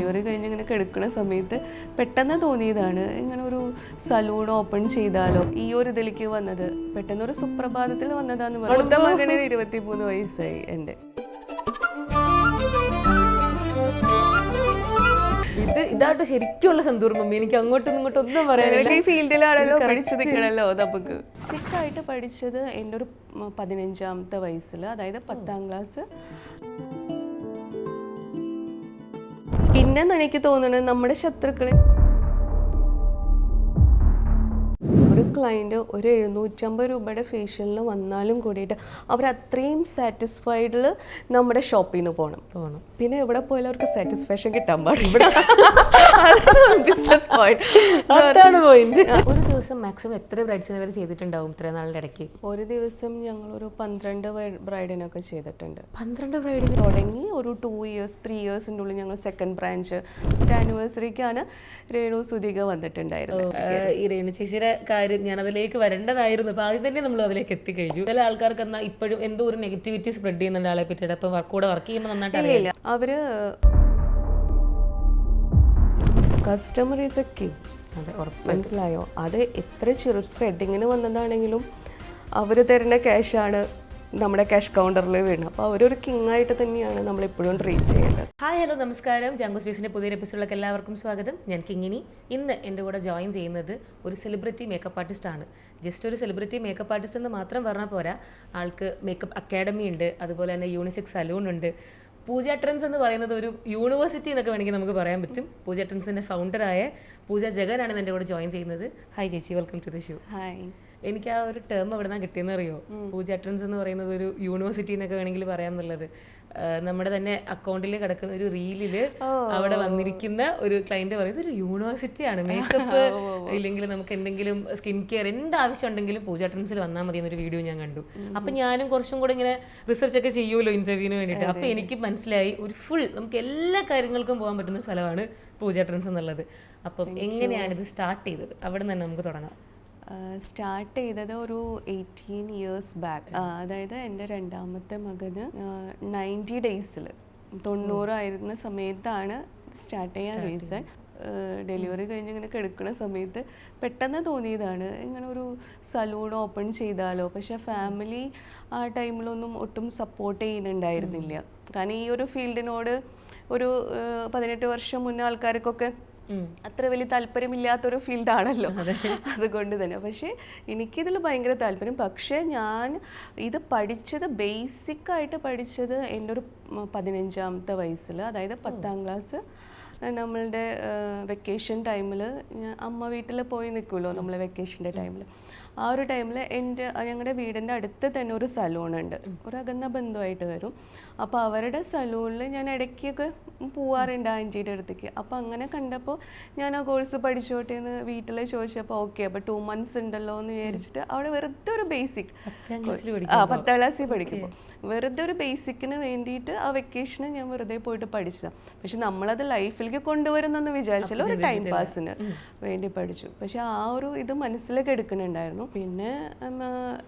Delivery കഴിഞ്ഞ് ഇങ്ങനെ കിടക്കുന്ന സമയത്ത് പെട്ടെന്ന് തോന്നിയതാണ് ഇങ്ങനെ ഒരു സലൂൺ ഓപ്പൺ ചെയ്താലോ. ഈ ഒരു ഇതിലേക്ക് വന്നത് പെട്ടെന്ന് ഒരു സുപ്രഭാതത്തിൽ വന്നതാന്ന് പറഞ്ഞു. മൂത്ത മകന് 23 വയസ്സായി എൻ്റെ. ഇതായിട്ട് ശരിക്കുള്ള സന്തൂർ മമ്മി. എനിക്ക് അങ്ങോട്ടും ഇങ്ങോട്ടും ഒന്നും പറയാനില്ല. ഈ ഫീൽഡിലാണല്ലോ പഠിച്ചു നിൽക്കണല്ലോ നമുക്ക്. തിക്കായിട്ട് പഠിച്ചത് എൻ്റെ ഒരു 15ാമത്തെ വയസ്സിൽ, അതായത് 10ാം ക്ലാസ്. പിന്നെന്ന് എനിക്ക് തോന്നുന്നത് നമ്മുടെ ശത്രുക്കളെ ഒരു ക്ലയൻറ്റ് ഒരു 750 രൂപയുടെ ഫേഷ്യലിന് വന്നാലും കൂടിയിട്ട് അവർ അത്രയും സാറ്റിസ്ഫൈഡിൽ നമ്മുടെ ഷോപ്പിൽ നിന്ന് പോകണം. പിന്നെ എവിടെ പോയാലും അവർക്ക് സാറ്റിസ്ഫാക്ഷൻ കിട്ടാൻ പാടില്ല. Business point. ഒരു ദിവസം മാക്സിമം എത്ര ബ്രൈഡ്സിനെ വരെ ചെയ്തിട്ടുണ്ടാവും ഇത്ര നാളിൻ്റെ ഇടയ്ക്ക്? ഒരു ദിവസം ഞങ്ങളൊരു 12 ബ്രൈഡിനൊക്കെ ചെയ്തിട്ടുണ്ട്. 12 ബ്രൈഡിന് തുടങ്ങി ഒരു 2 ഇയേഴ്സ് 3 ഇയേഴ്സിൻ്റെ ഉള്ളിൽ ഞങ്ങൾ സെക്കൻഡ് ബ്രാഞ്ച് ആനിവേഴ്സറിക്കാണ് രേണു സുധിക വന്നിട്ടുണ്ടായിരുന്നത്. ഈ രേണു ചേച്ചിയുടെ കാര്യം ഞാൻ അതിലേക്ക് വരേണ്ടതായിരുന്നു. അപ്പോൾ ആദ്യം തന്നെ നമ്മൾ അതിലേക്ക് എത്തിക്കഴിഞ്ഞു. ചില ആൾക്കാർക്ക് എന്നാൽ ഇപ്പോഴും എന്തോ ഒരു നെഗറ്റിവിറ്റി സ്പ്രെഡ് ചെയ്യുന്നുണ്ട് ആളെ പറ്റിയിട്ട്. അപ്പം കൂടെ വർക്ക് ചെയ്യുമ്പോൾ നന്നായിട്ട് അറിയില്ല. അവര് കസ്റ്റമർ ഈസ് എ കിങ്. അതെ, മനസ്സിലായോ? അത് എത്ര ചെറു വെഡിങ്ങിന് വന്നതാണെങ്കിലും അവർ തരുന്ന ക്യാഷാണ് നമ്മുടെ ക്യാഷ് കൗണ്ടറിൽ വീണത്. അപ്പോൾ അവരൊരു കിങ് ആയിട്ട് തന്നെയാണ് നമ്മളെപ്പോഴും ട്രീറ്റ് ചെയ്യേണ്ടത്. ഹായ്, ഹലോ, നമസ്കാരം. ജാങ്കോ സ്പേസിൻ്റെ പുതിയൊരു എപ്പിസോഡിലേക്ക് എല്ലാവർക്കും സ്വാഗതം. ഞാൻ കിങ്ങിനി. ഇന്ന് എൻ്റെ കൂടെ ജോയിൻ ചെയ്യുന്നത് ഒരു സെലിബ്രിറ്റി മേക്കപ്പ് ആർട്ടിസ്റ്റ് ആണ്. ജസ്റ്റ് ഒരു സെലിബ്രിറ്റി മേക്കപ്പ് ആർട്ടിസ്റ്റ് എന്ന് മാത്രം പറഞ്ഞാൽ പോരാ. ആൾക്ക് മേക്കപ്പ് അക്കാഡമി ഉണ്ട്, അതുപോലെ തന്നെ യൂണിസെക്സ് സലൂൺ ഉണ്ട്. പൂജ ട്രെൻഡ്സ് എന്ന് പറയുന്നത് ഒരു യൂണിവേഴ്സിറ്റി എന്നൊക്കെ വേണമെങ്കിൽ നമുക്ക് പറയാൻ പറ്റും. പൂജ ട്രെൻഡ്സിൻ്റെ ഫൗണ്ടറായ പൂജ ജഗനാണ് എൻ്റെ കൂടെ ജോയിൻ ചെയ്യുന്നത്. ഹായ് ചേച്ചി, welcome to the show. Hi. എനിക്ക് ആ ഒരു ടേം എവിടെ നിന്നാണ് കിട്ടിയെന്ന് അറിയോ? പൂജ ട്രെൻഡ്സ് എന്ന് പറയുന്നത് ഒരു യൂണിവേഴ്സിറ്റി എന്നൊക്കെ വേണമെങ്കിൽ പറയാമെന്നുള്ളത്. നമ്മുടെ തന്നെ അക്കൗണ്ടിൽ കിടക്കുന്ന ഒരു റീലിൽ അവിടെ വന്നിരിക്കുന്ന ഒരു ക്ലയന്റ് പറയുന്നത് ഒരു യൂണിവേഴ്സിറ്റിയാണ്. മേക്കപ്പ് ഇല്ലെങ്കിൽ നമുക്ക് എന്തെങ്കിലും സ്കിൻ കെയർ എന്താവശ്യം ഉണ്ടെങ്കിലും പൂജ ട്രെൻഡ്സിൽ വന്നാൽ മതി എന്നൊരു വീഡിയോ ഞാൻ കണ്ടു. അപ്പം ഞാനും കുറച്ചും കൂടെ ഇങ്ങനെ റിസർച്ച് ഒക്കെ ചെയ്യുമല്ലോ ഇന്റർവ്യൂവിന് വേണ്ടിയിട്ട്. അപ്പം എനിക്ക് മനസ്സിലായി ഒരു ഫുൾ നമുക്ക് എല്ലാ കാര്യങ്ങൾക്കും പോകാൻ പറ്റുന്ന സ്ഥലമാണ് പൂജ ട്രെൻഡ്സ് എന്നുള്ളത്. അപ്പം എങ്ങനെയാണ് ഇത് സ്റ്റാർട്ട് ചെയ്തത്? അവിടെ നിന്ന് തന്നെ നമുക്ക് തുടങ്ങാം. സ്റ്റാർട്ട് ചെയ്തത് ഒരു 18 ഇയേഴ്സ് ബാക്ക്. അതായത് എൻ്റെ രണ്ടാമത്തെ മകന് 90 ഡേയ്സിൽ 90 ആയിരുന്ന സമയത്താണ് സ്റ്റാർട്ട് ചെയ്യാൻ റീസൺ. ഡെലിവറി കഴിഞ്ഞ് ഇങ്ങനെ കിടക്കുന്ന സമയത്ത് പെട്ടെന്ന് തോന്നിയതാണ് ഇങ്ങനെ ഒരു സലൂൺ ഓപ്പൺ ചെയ്താലോ. പക്ഷെ ഫാമിലി ആ ടൈമിലൊന്നും ഒട്ടും സപ്പോർട്ട് ചെയ്യുന്നുണ്ടായിരുന്നില്ല. കാരണം ഈ ഒരു ഫീൽഡിനോട് ഒരു 18 വർഷം മുന്നേ ആൾക്കാർക്കൊക്കെ അത്ര വലിയ താല്പര്യമില്ലാത്തൊരു ഫീൽഡാണല്ലോ. അതുകൊണ്ട് തന്നെ പക്ഷേ എനിക്കിതിൽ ഭയങ്കര താല്പര്യം. പക്ഷേ ഞാൻ ഇത് പഠിച്ചത് ബേസിക്കായിട്ട് പഠിച്ചത് എൻ്റെ ഒരു 15ാമത്തെ വയസ്സിൽ, അതായത് 10ാം ക്ലാസ്. നമ്മളുടെ വെക്കേഷൻ ടൈമിൽ അമ്മ വീട്ടിൽ പോയി നിൽക്കുമല്ലോ നമ്മൾ വെക്കേഷൻ്റെ ടൈമിൽ. ആ ഒരു ടൈമിൽ ഞങ്ങളുടെ വീടിൻ്റെ അടുത്ത് തന്നെ ഒരു സലൂണുണ്ട്, ഒരു അകന്ന ബന്ധുവായിട്ട് വരും. അപ്പോൾ അവരുടെ സലൂണിൽ ഞാൻ ഇടയ്ക്കൊക്കെ പോവാറുണ്ട് ആൻറ്റിയുടെ അടുത്തേക്ക്. അപ്പോൾ അങ്ങനെ കണ്ടപ്പോൾ ഞാൻ ആ കോഴ്സ് പഠിച്ചോട്ടെ എന്ന് വീട്ടിൽ ചോദിച്ചപ്പോൾ ഓക്കെ, അപ്പോൾ 2 മന്ത്സ് ഉണ്ടല്ലോ എന്ന് വിചാരിച്ചിട്ട് അവിടെ വെറുതെ ഒരു ബേസിക് 10ാം ക്ലാസ്സിൽ പഠിക്കുമ്പോൾ വെറുതെ ഒരു ബേസിക്കിന് വേണ്ടിയിട്ട് ആ വെക്കേഷന് ഞാൻ വെറുതെ പോയിട്ട് പഠിച്ചതാണ്. പക്ഷെ നമ്മളത് ലൈഫിലേക്ക് കൊണ്ടുവരുന്നെന്ന് വിചാരിച്ചാൽ ഒരു ടൈം പാസിന് വേണ്ടി പഠിച്ചു. പക്ഷെ ആ ഒരു ഇത് മനസ്സിലേക്ക് എടുക്കുന്നുണ്ടായിരുന്നു. പിന്നെ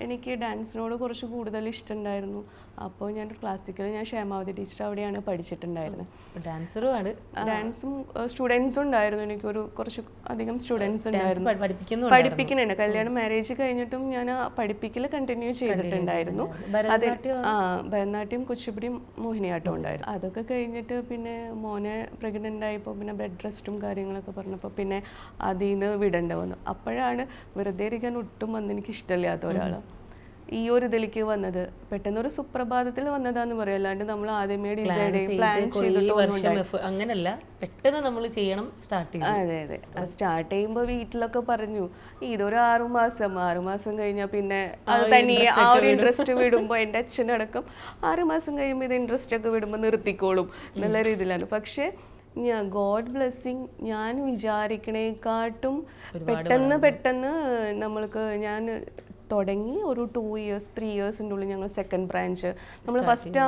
എനിക്ക് ഡാൻസിനോട് കുറച്ച് കൂടുതൽ ഇഷ്ടമുണ്ടായിരുന്നു. അപ്പോൾ ഞാൻ ക്ലാസിക്കൽ ക്ഷേമാവതി ടീച്ചർ അവിടെയാണ് പഠിച്ചിട്ടുണ്ടായിരുന്നത്. ഡാൻസും സ്റ്റുഡൻസും ഉണ്ടായിരുന്നു. എനിക്കൊരു കുറച്ച് അധികം സ്റ്റുഡൻസ് ഉണ്ടായിരുന്നു, പഠിപ്പിക്കുന്നുണ്ട്. കല്യാണം മാരേജ് കഴിഞ്ഞിട്ടും ഞാൻ പഠിപ്പിക്കൽ കണ്ടിന്യൂ ചെയ്തിട്ടുണ്ടായിരുന്നു. അത് ഭരതനാട്യം, കുച്ചിപ്പുടിയും മോഹിനിയാട്ടം ഉണ്ടായിരുന്നു. അതൊക്കെ കഴിഞ്ഞിട്ട് പിന്നെ മോനെ പ്രഗ്നൻ്റ് ആയപ്പോൾ പിന്നെ ബെഡ് റെസ്റ്റും കാര്യങ്ങളൊക്കെ പറഞ്ഞപ്പോൾ പിന്നെ അതിൽ നിന്ന് വിടേണ്ട വന്നു. അപ്പോഴാണ് വെറുതെ ഇരിക്കാൻ ഒട്ടും എനിക്ക് ഇഷ്ടമില്ലാത്ത ഒരാൾ ഈ ഒരു ഇതിലേക്ക് വന്നത്. പെട്ടെന്ന് ഒരു സുപ്രഭാതത്തിൽ വന്നതാന്ന് പറയാം, അല്ലാണ്ട് നമ്മൾ ആദ്യമേ ഡിസൈഡ് പ്ലാൻ ചെയ്തിട്ട് അങ്ങനല്ല, പെട്ടെന്ന് നമ്മൾ ചെയ്യണം സ്റ്റാർട്ട് ചെയ്യും. അതെ അതെ. സ്റ്റാർട്ട് ചെയ്യുമ്പോൾ വീട്ടിലൊക്കെ പറഞ്ഞു ഇതൊരു 6 മാസം കഴിഞ്ഞാൽ പിന്നെ അത് തന്നെ ആ ഒരു ഇൻട്രസ്റ്റ് വിടുമ്പോൾ എൻ്റെ അച്ഛനടക്കം 6 മാസം കഴിയുമ്പോൾ ഇത് ഇൻട്രസ്റ്റ് ഒക്കെ വിടുമ്പോൾ നിർത്തിക്കോളും എന്നുള്ള രീതിയിലാണ്. പക്ഷേ ഗോഡ് ബ്ലെസ്സിങ് ഞാൻ വിചാരിക്കണേക്കാട്ടും പെട്ടെന്ന് നമ്മൾക്ക് ഞാൻ തുടങ്ങി ഒരു 2 ഇയേഴ്സ് 3 ഇയേഴ്സിൻ്റെ ഉള്ളിൽ ഞങ്ങൾ സെക്കൻഡ് ബ്രാഞ്ച് നമ്മൾ ഫസ്റ്റ്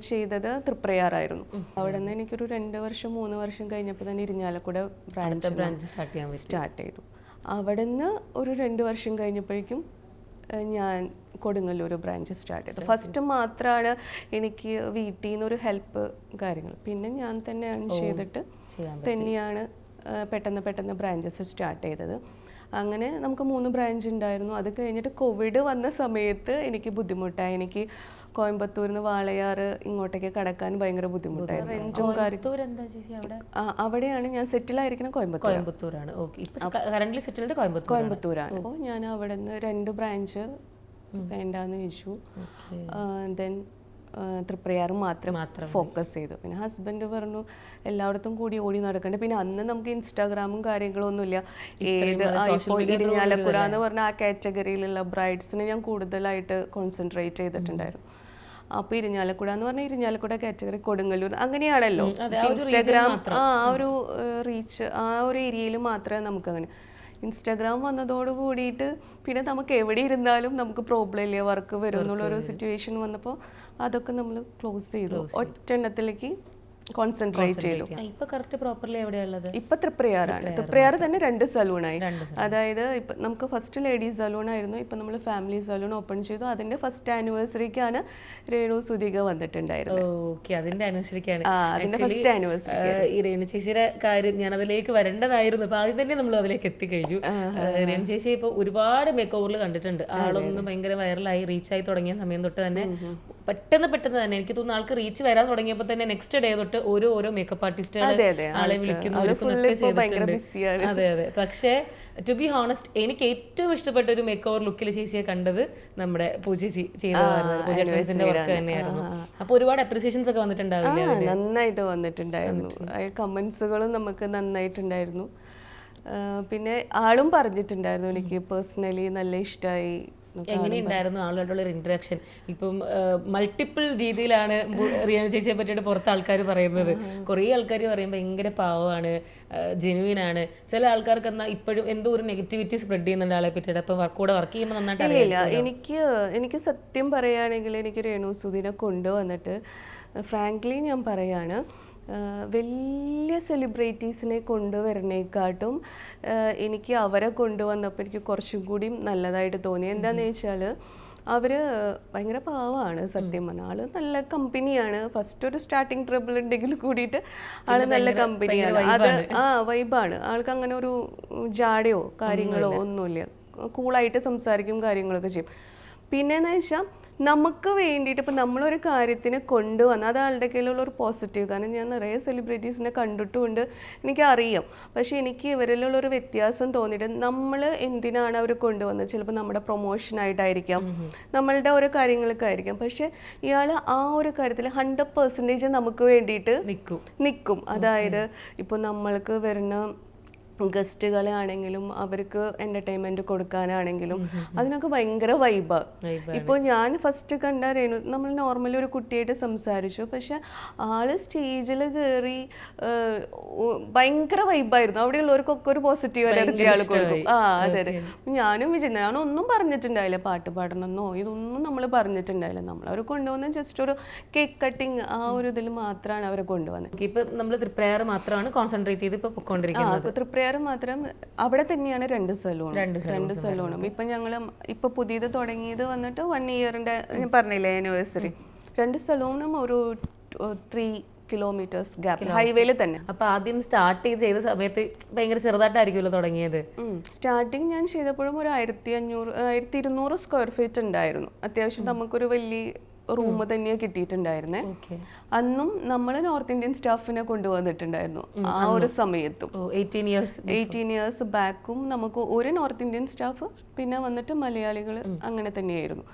ചെയ്തത് തൃപ്രയാറായിരുന്നു. അവിടെ നിന്ന് എനിക്കൊരു 2 വർഷം 3 വർഷം കഴിഞ്ഞപ്പോൾ തന്നെ ഇരിഞ്ഞാലക്കുട ബ്രാഞ്ച് സ്റ്റാർട്ട് ചെയ്തു. അവിടെ നിന്ന് ഒരു 2 വർഷം കഴിഞ്ഞപ്പോഴേക്കും ഞാൻ കൊടുങ്ങല്ലൂർ ബ്രാഞ്ച് സ്റ്റാർട്ട് ചെയ്തത്. ഫസ്റ്റ് മാത്രമാണ് എനിക്ക് വീട്ടിൽ നിന്നൊരു ഹെൽപ്പ് കാര്യങ്ങൾ, പിന്നെ ഞാൻ തന്നെ ഏൺ ചെയ്തിട്ട് തന്നെയാണ് പെട്ടെന്ന് ബ്രാഞ്ചസ് സ്റ്റാർട്ട് ചെയ്തത്. അങ്ങനെ നമുക്ക് 3 ബ്രാഞ്ച് ഉണ്ടായിരുന്നു. അത് കഴിഞ്ഞിട്ട് കോവിഡ് വന്ന സമയത്ത് എനിക്ക് ബുദ്ധിമുട്ടായി. എനിക്ക് കോയമ്പത്തൂരിൽ നിന്ന് വാളയാർ ഇങ്ങോട്ടേക്ക് കടക്കാൻ ഭയങ്കര ബുദ്ധിമുട്ടായിരുന്നു. റെന്റും അവിടെയാണ് ഞാൻ സെറ്റിൽ ആയിരിക്കണം, കോയമ്പത്തൂരാണ്. കോയമ്പത്തൂരാണ്. അപ്പോൾ ഞാൻ അവിടെ നിന്ന് 2 ബ്രാഞ്ച് വേണ്ടാന്ന് വെച്ചു. ദെൻ തൃപ്രയാർ മാത്രം ഫോക്കസ് ചെയ്തു. പിന്നെ ഹസ്ബൻഡ് പറഞ്ഞു എല്ലായിടത്തും കൂടി ഓടി നടക്കണ്ട. പിന്നെ അന്ന് നമുക്ക് ഇൻസ്റ്റാഗ്രാമും കാര്യങ്ങളൊന്നുമില്ല. ഇപ്പോൾ ഇരിഞ്ഞാലക്കുട എന്ന് പറഞ്ഞ ആ കാറ്റഗറിയിലുള്ള ബ്രൈഡ്സിനെ ഞാൻ കൂടുതലായിട്ട് കോൺസെൻട്രേറ്റ് ചെയ്തിട്ടുണ്ടായിരുന്നു. അപ്പോൾ ഇരിഞ്ഞാലക്കുട എന്ന് പറഞ്ഞാൽ ഇരിഞ്ഞാലക്കുട കാറ്റഗറി, കൊടുങ്ങല്ലൂർ അങ്ങനെയാണല്ലോ ഇൻസ്റ്റാഗ്രാം. ആ ഒരു റീച്ച് ആ ഒരു ഏരിയയിൽ മാത്രമേ നമുക്ക് അങ്ങനെ. ഇൻസ്റ്റാഗ്രാം വന്നതോട് കൂടിയിട്ട് പിന്നെ നമുക്ക് എവിടെ ഇരുന്നാലും നമുക്ക് പ്രോബ്ലം ഇല്ല, വർക്ക് വരും എന്നുള്ളൊരു സിറ്റുവേഷൻ വന്നപ്പോൾ അതൊക്കെ നമ്മൾ ക്ലോസ് ചെയ്തു. ഒറ്റെണ്ണത്തിലേക്ക് കോൺസെൻട്രേറ്റ് ചെയ്തു. ഇപ്പൊ തൃപ്രയാറാണ്. തൃപ്രയാർ തന്നെ 2 സലൂണായി. അതായത് ഇപ്പൊ നമുക്ക് ഫസ്റ്റ് ലേഡീസ് സലൂൺ ആയിരുന്നു, ഇപ്പൊ നമ്മൾ ഫാമിലി സലൂൺ ഓപ്പൺ ചെയ്തു. അതിന്റെ ഫസ്റ്റ് ആനിവേഴ്സറിക്കാണ് രേണു സുധിക വന്നിട്ടുണ്ടായിരുന്നത്. ഈ രേണു ചേച്ചിയുടെ കാര്യം ഞാൻ അതിലേക്ക് വരേണ്ടതായിരുന്നു. അപ്പൊ ആദ്യം തന്നെ നമ്മൾ അതിലേക്ക് എത്തിക്കഴിഞ്ഞു. രേണു ചേച്ചി ഇപ്പൊ ഒരുപാട് മേക്ക് ഓവറിൽ കണ്ടിട്ടുണ്ട്. ആളൊന്നും ഭയങ്കര വൈറലായി റീച്ചായി തുടങ്ങിയ സമയം തൊട്ട് തന്നെ പെട്ടെന്ന് തന്നെ എനിക്ക് തോന്നുന്നു ആൾക്ക് റീച്ച് വരാൻ തുടങ്ങിയപ്പോൾ തന്നെ നെക്സ്റ്റ് ഡേ തൊട്ട് ഓരോ മേക്കപ്പ് ആർട്ടിസ്റ്റുകൾ ആളെ വിളിക്കുന്നു. അതെ. പക്ഷേ ടു ബി ഹോണസ്റ്റ് എനിക്ക് ഏറ്റവും ഇഷ്ടപ്പെട്ട ഒരു മേക്ക് ഓവർ ലുക്കിൽ ചേച്ചിയെ കണ്ടത് നമ്മുടെ പൂജേച്ചി ചെയ്തതായിരുന്നു. വർക്ക് തന്നെയായിരുന്നു. അപ്പൊ ഒരുപാട് അപ്രിസിയേഷൻസ് ഒക്കെ വന്നിട്ടുണ്ടാവില്ലേ? നന്നായിട്ട് വന്നിട്ടുണ്ടായിരുന്നു. കമന്റ്സുകളും നമുക്ക് നന്നായിട്ടുണ്ടായിരുന്നു. പിന്നെ ആളും പറഞ്ഞിട്ടുണ്ടായിരുന്നു എനിക്ക് പേഴ്സണലി നല്ല ഇഷ്ടമായി. എങ്ങനെയുണ്ടായിരുന്നു ആളുകളുടെ ഒരു ഇന്ററാക്ഷൻ? ഇപ്പം മൾട്ടിപ്പിൾ രീതിയിലാണ് റിയാന ചേച്ചിയെ പറ്റിയിട്ട് പുറത്ത് ആൾക്കാർ പറയുന്നത്. കുറേ ആൾക്കാർ പറയും ഭയങ്കര പാവമാണ്, ജെനുവിൻ ആണ്. ചില ആൾക്കാർക്ക് എന്നാൽ ഇപ്പോഴും എന്തോ ഒരു നെഗറ്റിവിറ്റി സ്പ്രെഡ് ചെയ്യുന്നുണ്ട് ആളെ പറ്റിയിട്ട്. അപ്പം കൂടെ വർക്ക് ചെയ്യുമ്പോൾ നന്നായിട്ട് അറിയില്ല. എനിക്ക് സത്യം പറയുകയാണെങ്കിൽ എനിക്ക് രേണു സുധിനെ കൊണ്ടുവന്നിട്ട് ഫ്രാങ്ക്ലി ഞാൻ പറയാണ്, വലിയ സെലിബ്രിറ്റീസിനെ കൊണ്ടുവരണേക്കാട്ടും എനിക്ക് അവരെ കൊണ്ടുവന്നപ്പോൾ എനിക്ക് കുറച്ചും കൂടി നല്ലതായിട്ട് തോന്നി. എന്താണെന്ന് വെച്ചാൽ അവർ ഭയങ്കര പാവമാണ് സത്യം പറഞ്ഞാൽ. ആള് നല്ല കമ്പനിയാണ്. ഫസ്റ്റ് ഒരു സ്റ്റാർട്ടിങ് ട്രബിൾ ഉണ്ടെങ്കിൽ കൂടിയിട്ട് ആള് നല്ല കമ്പനിയാണ്. അത് വൈബാണ്. ആൾക്ക് അങ്ങനെ ഒരു ജാടയോ കാര്യങ്ങളോ ഒന്നുമില്ല. കൂളായിട്ട് സംസാരിക്കും, കാര്യങ്ങളൊക്കെ ചെയ്യും. പിന്നെയെന്ന് വെച്ചാൽ നമുക്ക് വേണ്ടിയിട്ട് ഇപ്പം നമ്മളൊരു കാര്യത്തിന് കൊണ്ടുവന്ന് അത് ആളുടെ കയ്യിലുള്ള ഒരു പോസിറ്റീവ്. കാരണം ഞാൻ നിറയെ സെലിബ്രിറ്റീസിനെ കണ്ടിട്ടുമുണ്ട്, എനിക്കറിയാം. പക്ഷേ എനിക്ക് ഇവരിലുള്ളൊരു വ്യത്യാസം തോന്നിയിട്ട് നമ്മൾ എന്തിനാണ് അവർ കൊണ്ടുവന്നത്? ചിലപ്പോൾ നമ്മുടെ പ്രൊമോഷനായിട്ടായിരിക്കാം, നമ്മളുടെ ഓരോ കാര്യങ്ങൾക്കായിരിക്കാം. പക്ഷേ ഇയാൾ ആ ഒരു കാര്യത്തിൽ 100% നമുക്ക് വേണ്ടിയിട്ട് നിൽക്കും. അതായത് ഇപ്പോൾ നമ്മൾക്ക് വരുന്ന ഗസ്റ്റുകളെ ആണെങ്കിലും അവർക്ക് എൻ്റർടൈൻമെൻറ്റ് കൊടുക്കാനാണെങ്കിലും അതിനൊക്കെ ഭയങ്കര വൈബാണ്. ഇപ്പോൾ ഞാൻ ഫസ്റ്റ് കണ്ട രേണു, നമ്മൾ നോർമലി ഒരു കുട്ടിയായിട്ട് സംസാരിച്ചു, പക്ഷെ ആള് സ്റ്റേജിൽ കയറി ഭയങ്കര വൈബായിരുന്നു. അവിടെയുള്ളവർക്കൊക്കെ ഒരു പോസിറ്റീവ് എനർജി ആൾ കൊടുക്കും. അതെ. ഞാനൊന്നും പറഞ്ഞിട്ടുണ്ടായില്ല, പാട്ട് പാടണമെന്നോ ഇതൊന്നും നമ്മൾ പറഞ്ഞിട്ടുണ്ടായില്ല. നമ്മളവർ കൊണ്ടുവന്ന ജസ്റ്റ് ഒരു കേക്ക് കട്ടിങ് ആ ഒരു ഇതിൽ മാത്രമാണ് അവരെ കൊണ്ടുവന്നത്. ഇപ്പം നമ്മൾ തൃപ്രയാർ മാത്രമാണ് കോൺസെൻട്രേറ്റ് ചെയ്ത് ഇപ്പോൾ പൊയ്ക്കൊണ്ടിരിക്കുന്നത്. തൃപ്രയാർ മാത്രം അവിടെ തന്നെയാണ് 2 സലൂണും. ഇപ്പൊ ഞങ്ങള് ഇപ്പൊ പുതിയത് തുടങ്ങിയത് വന്നിട്ട് 1 ഇയറിന്റെ ഞാൻ പറഞ്ഞില്ലേ ആനിവേഴ്സറി. 2 സലൂണും ഒരു 3 കിലോമീറ്റേഴ്സ് ഗ്യാപ്പ് ഹൈവേയിൽ തന്നെ. അപ്പൊ ആദ്യം സ്റ്റാർട്ട് ചെയ്ത സമയത്ത് ഭയങ്കര ചെറുതായിട്ടായിരിക്കുമല്ലോ തുടങ്ങിയത്? സ്റ്റാർട്ടിങ് ഞാൻ ചെയ്തപ്പോഴും ഒരു 1200 സ്ക്വയർ ഫീറ്റ് ഉണ്ടായിരുന്നു. അത്യാവശ്യം നമുക്കൊരു വലിയ റൂം തന്നെയാണ് കിട്ടിയിട്ടുണ്ടായിരുന്നേ. അന്നും നമ്മൾ നോർത്ത് ഇന്ത്യൻ സ്റ്റാഫിനെ കൊണ്ടുവന്നിട്ടുണ്ടായിരുന്നു. ആ ഒരു സമയത്തും 18 ഇയേഴ്സ് ബാക്കും നമുക്ക് ഒരു നോർത്ത് ഇന്ത്യൻ സ്റ്റാഫ്, പിന്നെ വന്നിട്ട് മലയാളികൾ അങ്ങനെ തന്നെയായിരുന്നു.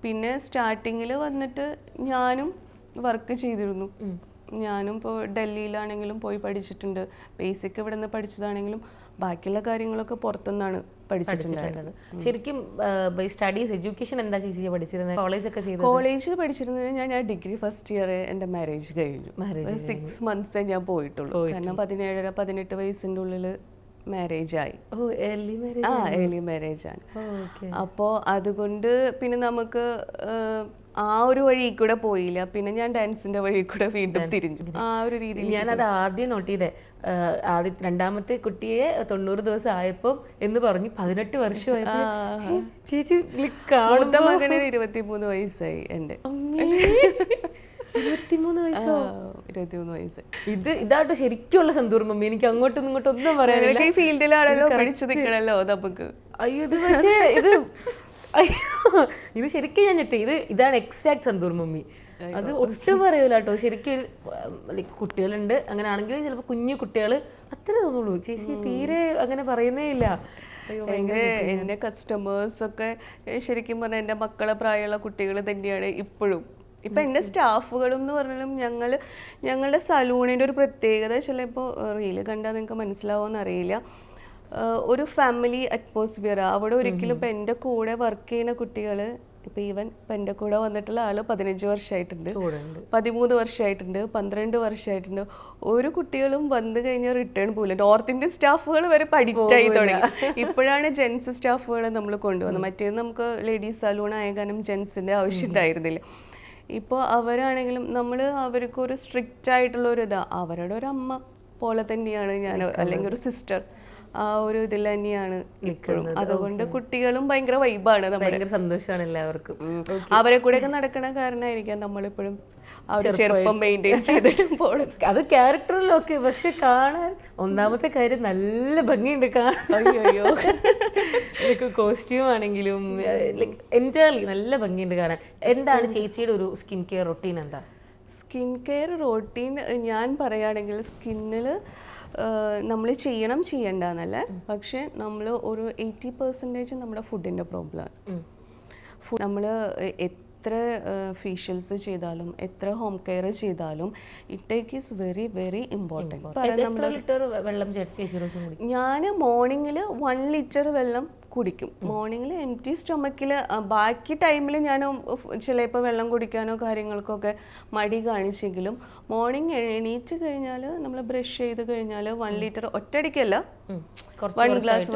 പിന്നെ സ്റ്റാർട്ടിങ്ങിൽ വന്നിട്ട് ഞാനും വർക്ക് ചെയ്തിരുന്നു. ഞാനും ഇപ്പോൾ ഡൽഹിയിലാണെങ്കിലും പോയി പഠിച്ചിട്ടുണ്ട്. ബേസിക് ഇവിടെ നിന്ന് പഠിച്ചതാണെങ്കിലും ബാക്കിയുള്ള കാര്യങ്ങളൊക്കെ പുറത്തുനിന്നാണ് പഠിച്ചിട്ടുണ്ടായിരുന്നത്. ശരിക്കും സ്റ്റഡീസ് എഡ്യൂക്കേഷൻ എന്താ ചേച്ചി പഠിച്ചിരുന്നത്? കോളേജിൽ പഠിച്ചിരുന്നതിന് ഞാൻ ഡിഗ്രി ഫസ്റ്റ് ഇയർ എൻ്റെ മാരേജ് കഴിഞ്ഞു. 6 മന്ത്സേ ഞാൻ പോയിട്ടുള്ളൂ. കാരണം 17-18 വയസ്സിൻ്റെ ഉള്ളിൽ മാരേജ് ആയി. Early marriage. ഏർലി മാരേജ് ആണ്. ഓക്കെ. അപ്പോൾ അതുകൊണ്ട് പിന്നെ നമുക്ക് ആ ഒരു വഴി കൂടെ പോയില്ല. പിന്നെ ഞാൻ ഡാൻസിന്റെ വഴി കൂടെ വീണ്ടും തിരിഞ്ഞു. ആ ഒരു രീതിയിൽ ഞാനത് ആദ്യം നോട്ട് ചെയ്തേ. രണ്ടാമത്തെ കുട്ടിയെ 90 ദിവസം ആയപ്പോ എന്ന് പറഞ്ഞു 18 വർഷമായപ്പോ ചേച്ചി മൂത്ത മകന് 23 വയസ്സായി. എൻ്റെ 23 വയസ്സോ? 23 വയസ്സ്. ഇതാട്ടോ ശരിക്കുള്ള സന്തൂർ മമ്മി. എനിക്ക് അങ്ങോട്ടും ഇങ്ങോട്ടും ഒന്നും പറയാനില്ല. ഈ ഫീൽഡിലാണല്ലോ പിടിച്ചു നിൽക്കണല്ലോ നമുക്ക്. അയ്യോ ഇത് പക്ഷേ ഇത് ശരിക്കും ഞാൻ ഞെട്ടി. ഇതാണ് എക്സാക്ട് സന്തൂർ മമ്മി. അത് ഒട്ടും പറയൂല കേട്ടോ. ശരിക്കും ലൈക്ക് കുട്ടികളുണ്ട്, അങ്ങനെ ആണെങ്കിൽ ചിലപ്പോൾ കുഞ്ഞു കുട്ടികൾ അത്രേ തോന്നുള്ളൂ. ചേച്ചി തീരെ അങ്ങനെ പറയുന്നേ ഇല്ല. എൻ്റെ കസ്റ്റമേഴ്സൊക്കെ ശരിക്കും പറഞ്ഞാൽ എൻ്റെ മക്കളെ പ്രായമുള്ള കുട്ടികൾ തന്നെയാണ് ഇപ്പോഴും. ഇപ്പം എൻ്റെ സ്റ്റാഫുകളും എന്ന് പറഞ്ഞാലും ഞങ്ങളുടെ സലൂണിൻ്റെ ഒരു പ്രത്യേകത ചിലപ്പോൾ റീല് കണ്ടാൽ നിങ്ങൾക്ക് മനസ്സിലാവുമെന്ന് അറിയില്ല. ഒരു ഫാമിലി അറ്റ്മോസ്ഫിയർ അവിടെ. ഒരിക്കലും ഇപ്പം എൻ്റെ കൂടെ വർക്ക് ചെയ്യുന്ന കുട്ടികൾ ഇപ്പം ഇപ്പം എൻ്റെ കൂടെ വന്നിട്ടുള്ള ആൾ 15 വർഷമായിട്ടുണ്ട്, 13 വർഷമായിട്ടുണ്ട്, 12 വർഷമായിട്ടുണ്ട്. ഒരു കുട്ടികളും വന്നു കഴിഞ്ഞാൽ റിട്ടേൺ പോകില്ല. നോർത്ത് ഇന്ത്യൻ സ്റ്റാഫുകൾ വരെ പഠിച്ചായി തുടങ്ങി. ഇപ്പോഴാണ് ജെൻസ് സ്റ്റാഫുകളെ നമ്മൾ കൊണ്ടുവന്നത്. മറ്റേത് നമുക്ക് ലേഡീസ് സലൂൺ ആയ കാരണം ജെൻസിൻ്റെ ആവശ്യം ഉണ്ടായിരുന്നില്ല. ഇപ്പോൾ അവരാണെങ്കിലും അവർക്കൊരു സ്ട്രിക്റ്റ് ആയിട്ടുള്ള ഒരു അവരുടെ ഒരു അമ്മ പോലെ തന്നെയാണ് ഞാൻ, അല്ലെങ്കിൽ ഒരു സിസ്റ്റർ. ആ ഒരു ഇതിൽ തന്നെയാണ് ഇപ്പോഴും. അതുകൊണ്ട് കുട്ടികളും ഭയങ്കര വൈബാണ്. ഭയങ്കര സന്തോഷമാണ് എല്ലാവർക്കും. അവരെ കൂടെയൊക്കെ നടക്കണ കാരണമായിരിക്കാം നമ്മളിപ്പോഴും ആ ഒരു ചെറുപ്പം മെയിൻറ്റെയിൻ ചെയ്തിട്ടും പോകണം. അത് ക്യാരക്ടറിലൊക്കെ. പക്ഷെ കാണാൻ ഒന്നാമത്തെ കാര്യം നല്ല ഭംഗിയുണ്ട് കാണാൻ. അയ്യോ കോസ്റ്റ്യൂം ആണെങ്കിലും എൻറ്റയർലി നല്ല ഭംഗിയുണ്ട് കാണാൻ. എന്താണ് ചേച്ചിയുടെ ഒരു സ്കിൻ കെയർ റൊട്ടീൻ? എന്താ സ്കിൻ കെയർ റൊട്ടീൻ ഞാൻ പറയുകയാണെങ്കിൽ സ്കിന്നിൽ നമ്മൾ ചെയ്യണ്ട എന്നല്ല, പക്ഷെ നമ്മൾ ഒരു 80% നമ്മുടെ ഫുഡിൻ്റെ പ്രോബ്ലമാണ്. നമ്മൾ എത്ര ഫേഷ്യൽസ് ചെയ്താലും എത്ര ഹോം കെയർ ചെയ്താലും it is very very important. ഞാൻ മോർണിംഗിൽ 1 ലിറ്റർ വെള്ളം കുടിക്കും. മോർണിംഗിൽ എംപ്റ്റി സ്റ്റൊമക്കിൽ. ബാക്കി ടൈമിൽ ഞാൻ ചിലപ്പോൾ വെള്ളം കുടിക്കാനോ കാര്യങ്ങൾക്കൊക്കെ മടി കാണിച്ചെങ്കിലും മോർണിംഗ് എണീറ്റ് കഴിഞ്ഞാൽ നമ്മൾ ബ്രഷ് ചെയ്ത് കഴിഞ്ഞാൽ 1 ലിറ്റർ ഒറ്റയടിക്കല്ല, 1 ഗ്ലാസ്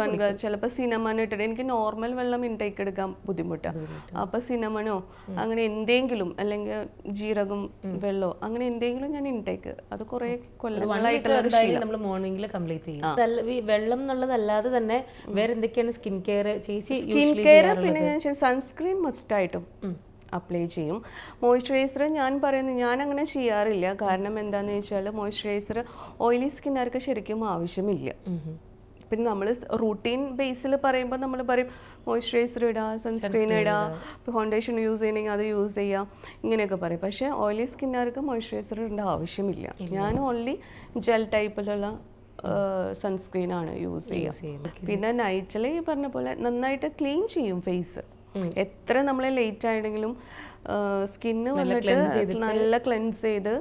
ചിലപ്പോൾ സിനമൺ ഇട്ടിട്ട്. എനിക്ക് നോർമൽ വെള്ളം ഇൻടേക്ക് എടുക്കാൻ ബുദ്ധിമുട്ടാണ്. അപ്പോൾ സിനമണോ അങ്ങനെ എന്തെങ്കിലും, അല്ലെങ്കിൽ ജീരകം വെള്ളമോ അങ്ങനെ എന്തെങ്കിലും ഞാൻ ഇൻടേക്ക്. അത് കുറേ കൊല്ലങ്ങളായിട്ടുള്ള നമ്മൾ മോർണിംഗിൽ കംപ്ലീറ്റ് ചെയ്യും. വെള്ളം എന്നുള്ളതല്ലാതെ തന്നെ വേറെ എന്തൊക്കെയാണ് സ്കിൻ കെയർ ചേച്ചി? സ്കിൻ കെയർ പിന്നെ ഞാൻ സൺസ്ക്രീൻ മസ്റ്റായിട്ടും അപ്ലൈ ചെയ്യും. മോയ്സ്ചറൈസർ ഞാൻ അങ്ങനെ ചെയ്യാറില്ല. കാരണം എന്താണെന്ന് വെച്ചാൽ മോയ്സ്ചറൈസർ ഓയിലി സ്കിന്നുകാർക്ക് ശരിക്കും ആവശ്യമില്ല. പിന്നെ നമ്മൾ റൂട്ടീൻ ബേസിൽ പറയുമ്പോൾ നമ്മൾ പറയും മോയ്സ്ചറൈസർ ഇടുക, സൺസ്ക്രീൻ ഇടുക, ഫൗണ്ടേഷൻ യൂസ് ചെയ്യണമെങ്കിൽ അത് യൂസ് ചെയ്യാം, ഇങ്ങനെയൊക്കെ പറയും. പക്ഷേ ഓയിലി സ്കിന്നുകാർക്ക് മോയ്സ്ചറൈസർ ഇടേണ്ട ആവശ്യമില്ല. ഞാൻ ഓൺലി ജെൽ ടൈപ്പിലുള്ള സൺസ്ക്രീനാണ് യൂസ് ചെയ്യുക. പിന്നെ നൈറ്റിൽ ഈ പറഞ്ഞ പോലെ നന്നായിട്ട് ക്ലീൻ ചെയ്യും ഫേസ്. എത്ര നമ്മൾ ലേറ്റ് ആണെങ്കിലും സ്കിന്ന് വന്നിട്ട് നല്ല ക്ലെൻസ് ചെയ്ത്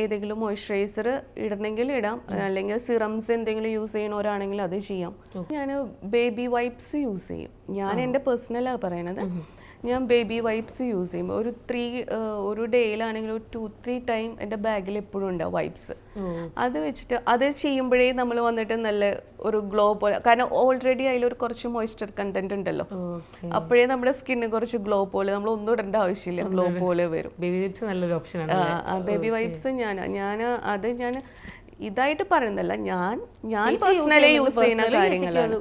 ഏതെങ്കിലും മോയ്സ്ചറൈസർ ഇടണമെങ്കിൽ ഇടാം, അല്ലെങ്കിൽ സിറംസ് എന്തെങ്കിലും യൂസ് ചെയ്യണവരാണെങ്കിൽ അത് ചെയ്യാം. ഞാൻ ബേബി വൈപ്സ് യൂസ് ചെയ്യും. ഞാൻ എൻ്റെ പേഴ്സണലാണ് പറയണത്. ഞാൻ ബേബി വൈപ്സ് യൂസ് ചെയ്യുമ്പോൾ ഒരു ഡേയിലാണെങ്കിൽ ഒരു 2-3 ടൈം എൻ്റെ ബാഗിൽ എപ്പോഴും ഉണ്ടാവും വൈപ്സ്. അത് വെച്ചിട്ട് അത് ചെയ്യുമ്പോഴേ നമ്മൾ വന്നിട്ട് നല്ല ഒരു ഗ്ലോ പോലെ, കാരണം ഓൾറെഡി അതിലൊരു കുറച്ച് മോയ്സ്ചർ കണ്ടന്റ് ഉണ്ടല്ലോ. അപ്പോഴേ നമ്മുടെ സ്കിന്ന് കുറച്ച് ഗ്ലോ പോലെ, നമ്മൾ ഒന്നും ഇടേണ്ട ആവശ്യമില്ല, ഗ്ലോ പോലെ വരും. ബേബി വൈപ്സ് നല്ലൊരു ഓപ്ഷനാണ്. ബേബി വൈപ്സ് ഞാൻ ഇതായിട്ട് പറയുന്നല്ല, ഞാൻ പേഴ്സണലി യൂസ് ചെയ്യുന്ന കാര്യങ്ങളാണ്.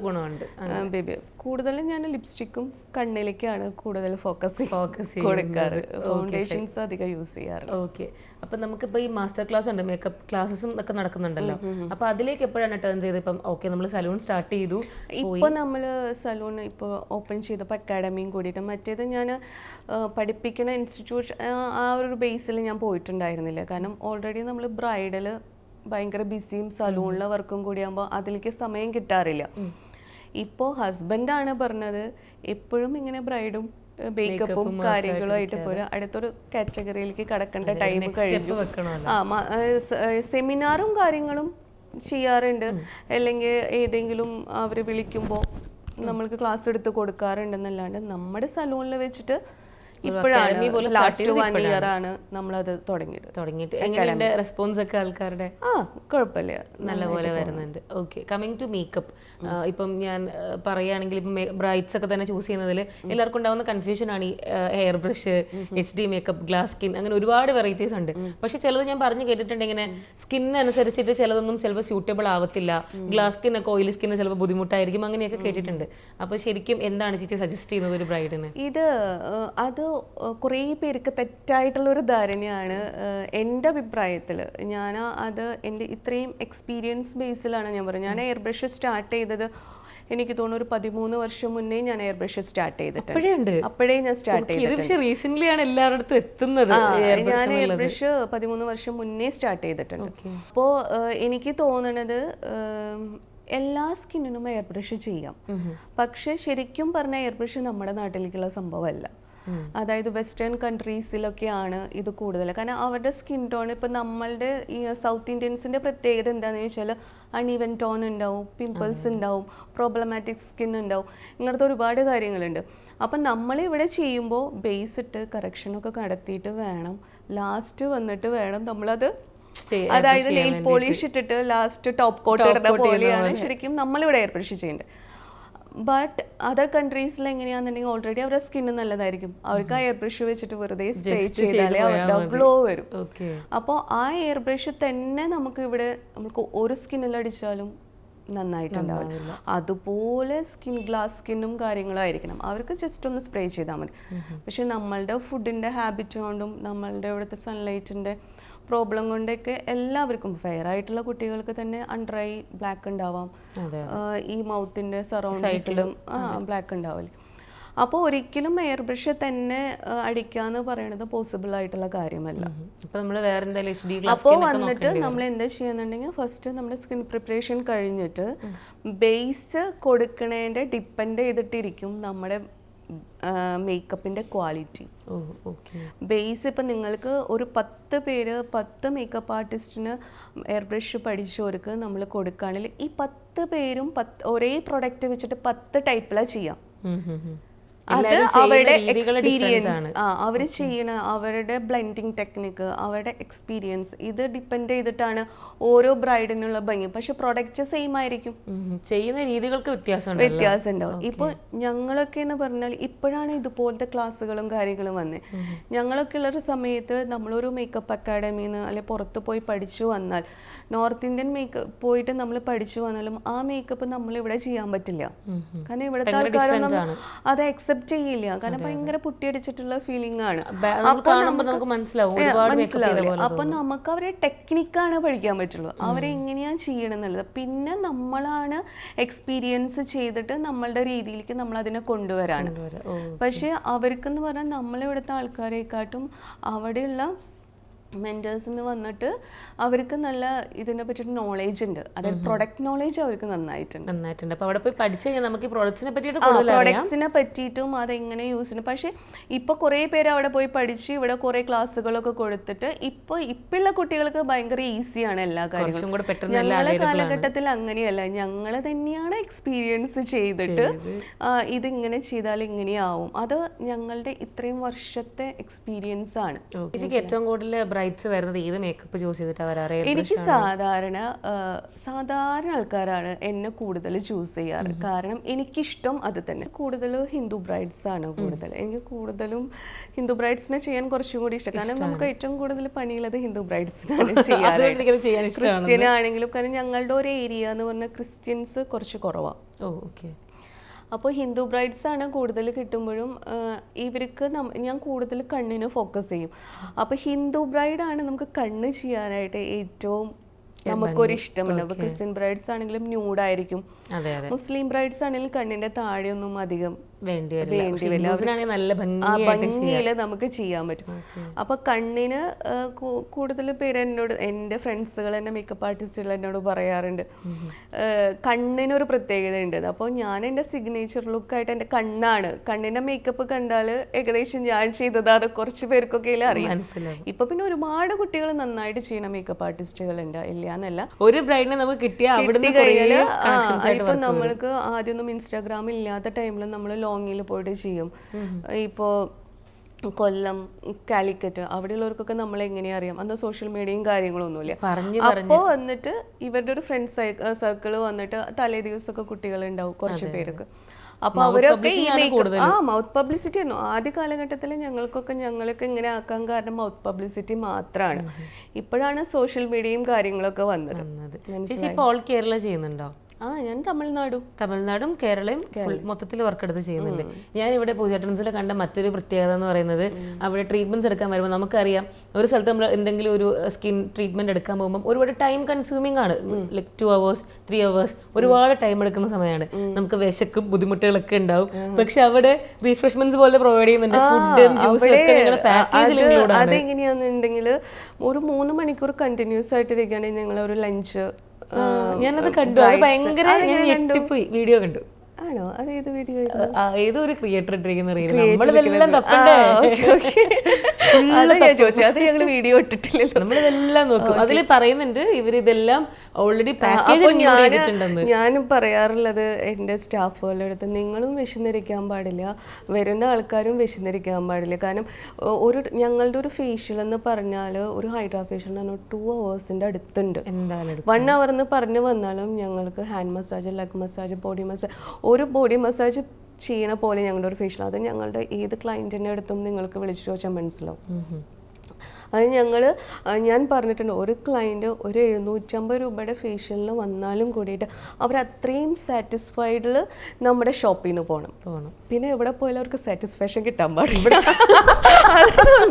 ബേബി കൂടുതലും ഞാൻ ലിപ്സ്റ്റിക്കും കണ്ണിലേക്കാണ് കൂടുതൽ ഫോക്കസ് കൊടുക്കാറ്. ഫൗണ്ടേഷൻസ് അധികം യൂസ് ചെയ്യാറ്. ഓക്കെ. അപ്പൊ നമുക്കിപ്പോ ഈ മാസ്റ്റർ ക്ലാസ് ഉണ്ട്, മേക്കപ്പ് ക്ലാസ്സും ഒക്കെ നടക്കുന്നുണ്ടല്ലോ. അപ്പൊ അതിലേക്ക് എപ്പോഴാണ് ടേൺ ചെയ്ത്? ഇപ്പം ഓക്കെ നമ്മൾ സലൂൺ സ്റ്റാർട്ട് ചെയ്തു, ഇപ്പൊ നമ്മൾ സലൂൺ ഇപ്പോൾ ഓപ്പൺ ചെയ്തപ്പോൾ അക്കാഡമിയും കൂടിയിട്ട്. മറ്റേത് ഞാൻ പഠിപ്പിക്കുന്ന ഇൻസ്റ്റിറ്റ്യൂഷൻ ആ ഒരു ബേസിൽ ഞാൻ പോയിട്ടുണ്ടായിരുന്നില്ല. കാരണം ഓൾറെഡി നമ്മൾ ബ്രൈഡൽ ഭയങ്കര ബിസിയും സലൂണിലെ വർക്കും കൂടിയാകുമ്പോൾ അതിലേക്ക് സമയം കിട്ടാറില്ല. ഇപ്പോൾ ഹസ്ബൻഡാണ് പറഞ്ഞത് എപ്പോഴും ഇങ്ങനെ ബ്രൈഡും മേക്കപ്പും കാര്യങ്ങളുമായിട്ട് പോരാ, അടുത്തൊരു കാറ്റഗറിയിലേക്ക് കടക്കേണ്ട ടൈം കഴിഞ്ഞു. സെമിനാറും കാര്യങ്ങളും ചെയ്യാറുണ്ട്, അല്ലെങ്കിൽ ഏതെങ്കിലും അവർ വിളിക്കുമ്പോൾ നമ്മൾക്ക് ക്ലാസ് എടുത്ത് കൊടുക്കാറുണ്ടെന്നല്ലാണ്ട് നമ്മുടെ സലൂണിൽ വെച്ചിട്ട് ഇപ്പോഴാണ് ലാസ്റ്റ് 1 ഇയർ ആണ് നമ്മളത് തുടങ്ങിയിട്ട് എങ്ങനെയുണ്ട് റെസ്പോൺസ് ഒക്കെ ആൾക്കാരുടെ? കുഴപ്പമില്ല, നല്ലപോലെ വരുന്നുണ്ട്. ഓക്കെ, കമ്മിങ് ടു മേക്കപ്പ്, ഇപ്പം ഞാൻ പറയുകയാണെങ്കിൽ ഇപ്പം ബ്രൈഡ്സ് ഒക്കെ തന്നെ ചൂസ് ചെയ്യുന്നതിൽ എല്ലാവർക്കും ഉണ്ടാകുന്ന കൺഫ്യൂഷൻ ആണ് ഈ hair brush, HD makeup, glass skin, അങ്ങനെ ഒരുപാട് വെറൈറ്റീസ് ഉണ്ട്. പക്ഷെ ചിലത് ഞാൻ പറഞ്ഞു കേട്ടിട്ടുണ്ട് ഇങ്ങനെ സ്കിന്നനുസരിച്ചിട്ട് ചിലതൊന്നും ചിലപ്പോൾ സ്യൂട്ടബിൾ ആവത്തില്ല, ഗ്ലാസ് സ്കിൻ ഒക്കെ ഓയിലി സ്കിന്ന് ചിലപ്പോൾ ബുദ്ധിമുട്ടായിരിക്കും, അങ്ങനെയൊക്കെ കേട്ടിട്ടുണ്ട്. അപ്പോൾ ശരിക്കും എന്താണ് ചേച്ചി സജസ്റ്റ് ചെയ്യുന്നത് ഒരു ബ്രൈഡിന്? അത് കുറേ പേർക്ക് തെറ്റായിട്ടുള്ളൊരു ധാരണയാണ്. എൻ്റെ അഭിപ്രായത്തിൽ ഞാൻ എൻ്റെ ഇത്രയും എക്സ്പീരിയൻസ് ബേസിലാണ് ഞാൻ പറയുന്നത്. ഞാൻ എയർ ബ്രഷ് സ്റ്റാർട്ട് ചെയ്തത് എനിക്ക് തോന്നുന്നു ഒരു 13 വർഷം മുന്നേ ഞാൻ എയർ ബ്രഷ് സ്റ്റാർട്ട് ചെയ്തിട്ടുണ്ട്. അപ്പോഴേ ഞാൻ സ്റ്റാർട്ട് ചെയ്തിട്ടുണ്ട്. റീസെന്റ് ആണ് എല്ലായിടത്തും എത്തുന്നത്. ഞാൻ എയർ ബ്രഷ് 13 വർഷം മുന്നേ സ്റ്റാർട്ട് ചെയ്തിട്ടുണ്ട്. അപ്പോൾ എനിക്ക് തോന്നുന്നത് എല്ലാ സ്കിന്നിനും എയർ ബ്രഷ് ചെയ്യാം. പക്ഷെ ശരിക്കും പറഞ്ഞ എയർ ബ്രഷ് നമ്മുടെ നാട്ടിലേക്കുള്ള സംഭവമല്ല. അതായത് വെസ്റ്റേൺ കൺട്രീസിലൊക്കെയാണ് ഇത് കൂടുതൽ. കാരണം അവരുടെ സ്കിൻ ടോൺ, ഇപ്പം നമ്മളുടെ ഈ സൗത്ത് ഇന്ത്യൻസിൻ്റെ പ്രത്യേകത എന്താണെന്ന് വെച്ചാൽ അൺഈവൻ ടോൺ ഉണ്ടാവും, പിമ്പിൾസ് ഉണ്ടാവും, പ്രോബ്ലമാറ്റിക് സ്കിൻ ഉണ്ടാവും, ഇങ്ങനത്തെ ഒരുപാട് കാര്യങ്ങളുണ്ട്. അപ്പം നമ്മളിവിടെ ചെയ്യുമ്പോൾ ബേസ് ഇട്ട് കറക്ഷനൊക്കെ നടത്തിയിട്ട് വേണം ലാസ്റ്റ് വന്നിട്ട് വേണം നമ്മളത്, അതായത് നെയിൽ പോളിഷ് ഇട്ടിട്ട് ലാസ്റ്റ് ടോപ്പ് കോട്ട് ഇടുന്ന പോലെയാണ് ശരിക്കും നമ്മളിവിടെ എയർ ബ്രഷ് ചെയ്യേണ്ടത്. ബട്ട് അതർ കൺട്രീസിൽ എങ്ങനെയാണെന്നുണ്ടെങ്കിൽ ഓൾറെഡി അവരുടെ സ്കിന്ന് നല്ലതായിരിക്കും, അവർക്ക് ആ എയർ ബ്രഷ് വെച്ചിട്ട് വെറുതെ സ്പ്രേ ചെയ്താലേ അവരുടെ ഗ്ലോ വരും. അപ്പോൾ ആ എയർ ബ്രഷ് തന്നെ നമുക്ക് ഒരു സ്കിന്നിൽ അടിച്ചാലും നന്നായിട്ടുണ്ടാവില്ല. അതുപോലെ ഗ്ലാസ് സ്കിന്നും കാര്യങ്ങളും ആയിരിക്കണം, അവർക്ക് ജസ്റ്റ് ഒന്ന് സ്പ്രേ ചെയ്താൽ മതി. പക്ഷെ നമ്മളുടെ ഫുഡിൻ്റെ ഹാബിറ്റ് കൊണ്ടും നമ്മളുടെ ഇവിടുത്തെ സൺലൈറ്റിൻ്റെ പ്രോബ്ലം കൊണ്ടൊക്കെ എല്ലാവർക്കും, ഫെയർ ആയിട്ടുള്ള കുട്ടികൾക്ക് തന്നെ അണ്ടർ ഐ ബ്ലാക്ക് ഉണ്ടാവാം, ഈ മൗത്തിൻ്റെ സറൗണ്ടിങ്സിലും ബ്ലാക്ക് ഉണ്ടാവില്ല. അപ്പോൾ ഒരിക്കലും എയർ ബ്രഷ് തന്നെ അടിക്കാന്ന് പറയുന്നത് പോസിബിൾ ആയിട്ടുള്ള കാര്യമല്ല. അപ്പോൾ വന്നിട്ട് നമ്മൾ എന്താ ചെയ്യുന്നുണ്ടെങ്കിൽ ഫസ്റ്റ് നമ്മുടെ സ്കിൻ പ്രിപ്പറേഷൻ കഴിഞ്ഞിട്ട് ബേസ് കൊടുക്കണേൻ്റെ ഡിപ്പെൻഡ് ചെയ്തിട്ടിരിക്കും നമ്മുടെ മേക്കപ്പിൻ്റെ ക്വാളിറ്റി. ബേസ് ഇപ്പം നിങ്ങൾക്ക് ഒരു 10 മേക്കപ്പ് ആർട്ടിസ്റ്റിന് എയർ ബ്രഷ് പഠിച്ചവർക്ക് നമ്മൾ കൊടുക്കുകയാണെങ്കിൽ ഈ 10 പേരും ഒരേ പ്രൊഡക്റ്റ് വെച്ചിട്ട് 10 ടൈപ്പിലാണ് ചെയ്യാം. അത് അവരുടെ എക്സ്പീരിയൻസ്, അവർ ചെയ്യണ അവരുടെ ബ്ലെൻഡിങ് ടെക്നിക്ക്, അവരുടെ എക്സ്പീരിയൻസ്, ഇത് ഡിപ്പെൻഡ് ചെയ്തിട്ടാണ് ഓരോ ബ്രൈഡിനുള്ള ഭംഗി. പക്ഷെ പ്രൊഡക്റ്റ് സെയിം ആയിരിക്കും, ചെയ്യുന്ന രീതികൾക്ക് വ്യത്യാസം ഉണ്ടാവും. ഇപ്പോൾ ഞങ്ങളൊക്കെ എന്ന് പറഞ്ഞാൽ ഇപ്പോഴാണ് ഇതുപോലത്തെ ക്ലാസ്സുകളും കാര്യങ്ങളും വന്നത്. ഞങ്ങളൊക്കെ ഉള്ളൊരു സമയത്ത് നമ്മളൊരു മേക്കപ്പ് അക്കാഡമിന്ന് അല്ലെങ്കിൽ പുറത്ത് പോയി പഠിച്ചു വന്നാൽ, നോർത്ത് ഇന്ത്യൻ മേക്കപ്പ് പോയിട്ട് നമ്മൾ പഠിച്ചു വന്നാലും ആ മേക്കപ്പ് നമ്മൾ ഇവിടെ ചെയ്യാൻ പറ്റില്ല. കാരണം ഇവിടുത്തെ ആൾക്കാരൊന്നും അത് അക്സെപ്റ്റ് ചെയ്യില്ല. കാരണം ഭയങ്കര പുട്ടിയടിച്ചിട്ടുള്ള ഫീലിംഗ് ആണ്. അപ്പൊ നമുക്ക് അവരെ ടെക്നിക്കാണ് പഠിക്കാൻ പറ്റുള്ളൂ, അവരെ എങ്ങനെയാണ് ചെയ്യണം എന്നുള്ളത്. പിന്നെ നമ്മളാണ് എക്സ്പീരിയൻസ് ചെയ്തിട്ട് നമ്മളുടെ രീതിയിലേക്ക് നമ്മൾ അതിനെ കൊണ്ടുവരാണ്. പക്ഷെ അവർക്കെന്ന് പറഞ്ഞാൽ നമ്മളിവിടുത്തെ ആൾക്കാരെക്കാട്ടും അവിടെയുള്ള മെൻറ്റേഴ്സിന് വന്നിട്ട് അവർക്ക് നല്ല ഇതിനെ പറ്റിയിട്ട് നോളേജ് ഉണ്ട്, അതായത് പ്രൊഡക്റ്റ് നോളേജ് അവർക്ക് നന്നായിട്ടുണ്ട്. അപ്പോൾ അവിടെ പോയി പഠിച്ചു കഴിഞ്ഞാൽ നമുക്ക് പ്രൊഡക്ട്സിനെ പറ്റിയിട്ടും അതെങ്ങനെ യൂസ് ചെയ്യുന്നത്. പക്ഷേ ഇപ്പോൾ കുറേ പേര് അവിടെ പോയി പഠിച്ച് ഇവിടെ കുറേ ക്ലാസ്സുകളൊക്കെ കൊടുത്തിട്ട് ഇപ്പോഴുള്ള കുട്ടികൾക്ക് ഭയങ്കര ഈസിയാണ് എല്ലാ കാര്യങ്ങളും. ഞങ്ങളുടെ കാലഘട്ടത്തിൽ അങ്ങനെയല്ല, ഞങ്ങൾ തന്നെയാണ് എക്സ്പീരിയൻസ് ചെയ്തിട്ട് ഇതിങ്ങനെ ചെയ്താൽ ഇങ്ങനെയാവും. അത് ഞങ്ങളുടെ ഇത്രയും വർഷത്തെ എക്സ്പീരിയൻസ് ആണ്. ഏറ്റവും കൂടുതൽ വരുന്നത് ഏത് മേക്കപ്പ് ചൂസ് ചെയ്തിട്ടാണ് വരാറ്? എനിക്ക് സാധാരണ ആൾക്കാരാണ് എന്നെ കൂടുതൽ ചൂസ് ചെയ്യാറ്. കാരണം എനിക്കിഷ്ടം അത് തന്നെ. കൂടുതൽ ഹിന്ദു ബ്രൈഡ്സ് ആണ് കൂടുതൽ. എനിക്ക് കൂടുതലും ഹിന്ദു ബ്രൈഡ്സിനെ ചെയ്യാൻ കുറച്ചും കൂടി ഇഷ്ടം. കാരണം നമുക്ക് ഏറ്റവും കൂടുതൽ പണിയുള്ളത് ഹിന്ദു ബ്രൈഡ്സിനാണ് ചെയ്യാറ്. ക്രിസ്ത്യൻ ആണെങ്കിലും, കാരണം ഞങ്ങളുടെ ഒരു ഏരിയ എന്ന് പറഞ്ഞാൽ ക്രിസ്ത്യൻസ് കുറച്ച് കുറവാണ്. അപ്പോൾ ഹിന്ദു ബ്രൈഡ്സ് ആണ് കൂടുതൽ കിട്ടുമ്പോഴും ഇവർക്ക് ഞാൻ കൂടുതൽ കണ്ണിന് ഫോക്കസ് ചെയ്യും. അപ്പോൾ ഹിന്ദു ബ്രൈഡാണ് നമുക്ക് കണ്ണ് ചെയ്യാനായിട്ട് ഏറ്റവും നമുക്കൊരു ഇഷ്ടമുണ്ട്. അപ്പോൾ ക്രിസ്ത്യൻ ബ്രൈഡ്സ് ആണെങ്കിലും ന്യൂഡായിരിക്കും, മുസ്ലിം ബ്രൈഡ്സ് ആണെങ്കിലും കണ്ണിന്റെ താഴെയൊന്നും അധികം ഭംഗിയില് നമുക്ക് ചെയ്യാൻ പറ്റും. അപ്പൊ കണ്ണിന് കൂടുതൽ പേര് എന്നോട്, എൻ്റെ ഫ്രണ്ട്സുകൾ, എൻ്റെ മേക്കപ്പ് ആർട്ടിസ്റ്റുകൾ എന്നോട് പറയാറുണ്ട് കണ്ണിനൊരു പ്രത്യേകത ഉണ്ട്. അപ്പോൾ ഞാൻ എൻ്റെ സിഗ്നേച്ചർ ലുക്കായിട്ട് എൻ്റെ കണ്ണിന്റെ മേക്കപ്പ് കണ്ടാൽ ഏകദേശം ഞാൻ ചെയ്തതാണ് കുറച്ച് പേർക്കൊക്കെ അറിയാം. ഇപ്പൊ പിന്നെ ഒരുപാട് കുട്ടികൾ നന്നായിട്ട് ചെയ്യുന്ന മേക്കപ്പ് ആർട്ടിസ്റ്റുകളുണ്ട്, ഇല്ല എന്നല്ല. ഒരു ബ്രൈഡിനെ നമുക്ക് ഇപ്പൊ നമ്മൾക്ക് ആദ്യമൊന്നും ഇൻസ്റ്റാഗ്രാം ഇല്ലാത്ത ടൈമിൽ നമ്മൾ ലോങ്ങിൽ പോയിട്ട് ചെയ്യും. ഇപ്പോൾ കൊല്ലം, കാലിക്കറ്റ് അവിടെയുള്ളവർക്കൊക്കെ നമ്മളെ എങ്ങനെയാ അറിയാം, അന്ന് സോഷ്യൽ മീഡിയയും കാര്യങ്ങളൊന്നുമില്ല. പറഞ്ഞു അപ്പോൾ വന്നിട്ട് ഇവരുടെ ഒരു ഫ്രണ്ട് സർക്കിൾ വന്നിട്ട് തലേ ദിവസമൊക്കെ കുട്ടികളുണ്ടാവും കുറച്ച് പേരൊക്കെ. അപ്പൊ അവരൊക്കെ മൗത്ത് പബ്ലിസിറ്റി ആയിരുന്നു ആദ്യ കാലഘട്ടത്തിൽ. ഞങ്ങളൊക്കെ ഇങ്ങനെ ആക്കാൻ കാരണം മൗത്ത് പബ്ലിസിറ്റി മാത്രമാണ്. ഇപ്പോഴാണ് സോഷ്യൽ മീഡിയയും കാര്യങ്ങളൊക്കെ വന്നത്. ചേച്ചി ഇപ്പോൾ ഓൾ കേരള ചെയ്യുന്നുണ്ടോ? ഞാൻ തമിഴ്നാടും കേരളയും മൊത്തത്തിൽ വർക്ക് എടുത്ത് ചെയ്യുന്നുണ്ട്. ഞാൻ ഇവിടെ പൂജ ട്രെൻഡ്സിൽ കണ്ട മറ്റൊരു പ്രത്യേകത എന്ന് പറയുന്നത്, അവിടെ ട്രീറ്റ്മെന്റ്സ് എടുക്കാൻ വരുമ്പോൾ നമുക്കറിയാം ഒരു സ്ഥലത്ത് നമ്മൾ എന്തെങ്കിലും ഒരു സ്കിൻ ട്രീറ്റ്മെന്റ് എടുക്കാൻ പോകുമ്പോൾ ഒരുപാട് ടൈം കൺസ്യൂമിംഗ് ആണ്. ലൈക്ക് 2 hours 3 hours ഒരുപാട് ടൈം എടുക്കുന്ന സമയമാണ്. നമുക്ക് വിശക്കും ബുദ്ധിമുട്ടുകളൊക്കെ ഉണ്ടാവും. പക്ഷെ അവിടെ റീഫ്രഷ്മെന്റ്സ് പോലെ പ്രൊവൈഡ് ചെയ്യുന്നുണ്ട്. ഫുഡും ജ്യൂസും ഒക്കെ നിങ്ങളുടെ പാക്കേജിൽ ഇൻക്ലൂഡ് ആണ്. അതെങ്ങനെയാണെന്നുണ്ടെങ്കിൽ ഒരു 3 മണിക്കൂർ കണ്ടിന്യൂസ് ആയിട്ട് ഇരിക്കുകയാണെങ്കിൽ ഞങ്ങൾ ഒരു ലഞ്ച് ഞാനത് കണ്ടു. അത് ഭയങ്കര ഞെട്ടിപ്പോയി. വീഡിയോ കണ്ടു. ആണോ? അതേത് വീഡിയോ? ഏതോ ഒരു ക്രിയേറ്റർ ഇട്ടിരിക്കുന്ന നമ്മളിതെല്ലാം തപ്പണ്ടേ? അത് ഞങ്ങള് വീഡിയോ ഇട്ടിട്ടില്ലല്ലോ. നമ്മളിതെല്ലാം നോക്കും. അതിൽ പറയുന്നുണ്ട് ഇവരിതെല്ലാം ഓൾറെഡി പാക്കേജ് ചെയ്തിട്ടുണ്ടെന്ന്. ഞാനും പറയാറുള്ളത് എൻ്റെ സ്റ്റാഫുകളുടെ അടുത്ത്, നിങ്ങളും വിശന്നിരിക്കാൻ പാടില്ല, വരുന്ന ആൾക്കാരും വിശന്നിരിക്കാൻ പാടില്ല. കാരണം ഞങ്ങളുടെ ഒരു ഫേഷ്യൽ എന്ന് പറഞ്ഞാൽ ഒരു ഹൈഡ്രാ ഫേഷ്യൽ 2 hours അടുത്തുണ്ട്. 1 hour എന്ന് പറഞ്ഞു വന്നാലും ഞങ്ങൾക്ക് hand massage, leg massage, body massage, ഒരു ബോഡി മസാജ് ചെയ്യണ പോലെ ഞങ്ങളുടെ ഒരു ഫേഷ്യൽ. അത് ഞങ്ങളുടെ ഏത് ക്ലയൻറ്റിൻ്റെ അടുത്തും നിങ്ങൾക്ക് വിളിച്ചു ചോദിച്ചാൽ മനസ്സിലാവും. അത് ഞാൻ പറഞ്ഞിട്ടുണ്ട്, ഒരു ക്ലയൻറ്റ് ഒരു 750 രൂപയുടെ ഫേഷ്യലിന് വന്നാലും കൂടിയിട്ട് അവരത്രയും സാറ്റിസ്ഫൈഡിൽ നമ്മുടെ ഷോപ്പിൽ നിന്ന് പോകണം. പിന്നെ എവിടെ പോയാലും അവർക്ക് സാറ്റിസ്ഫാക്ഷൻ കിട്ടാൻ പാടില്ല.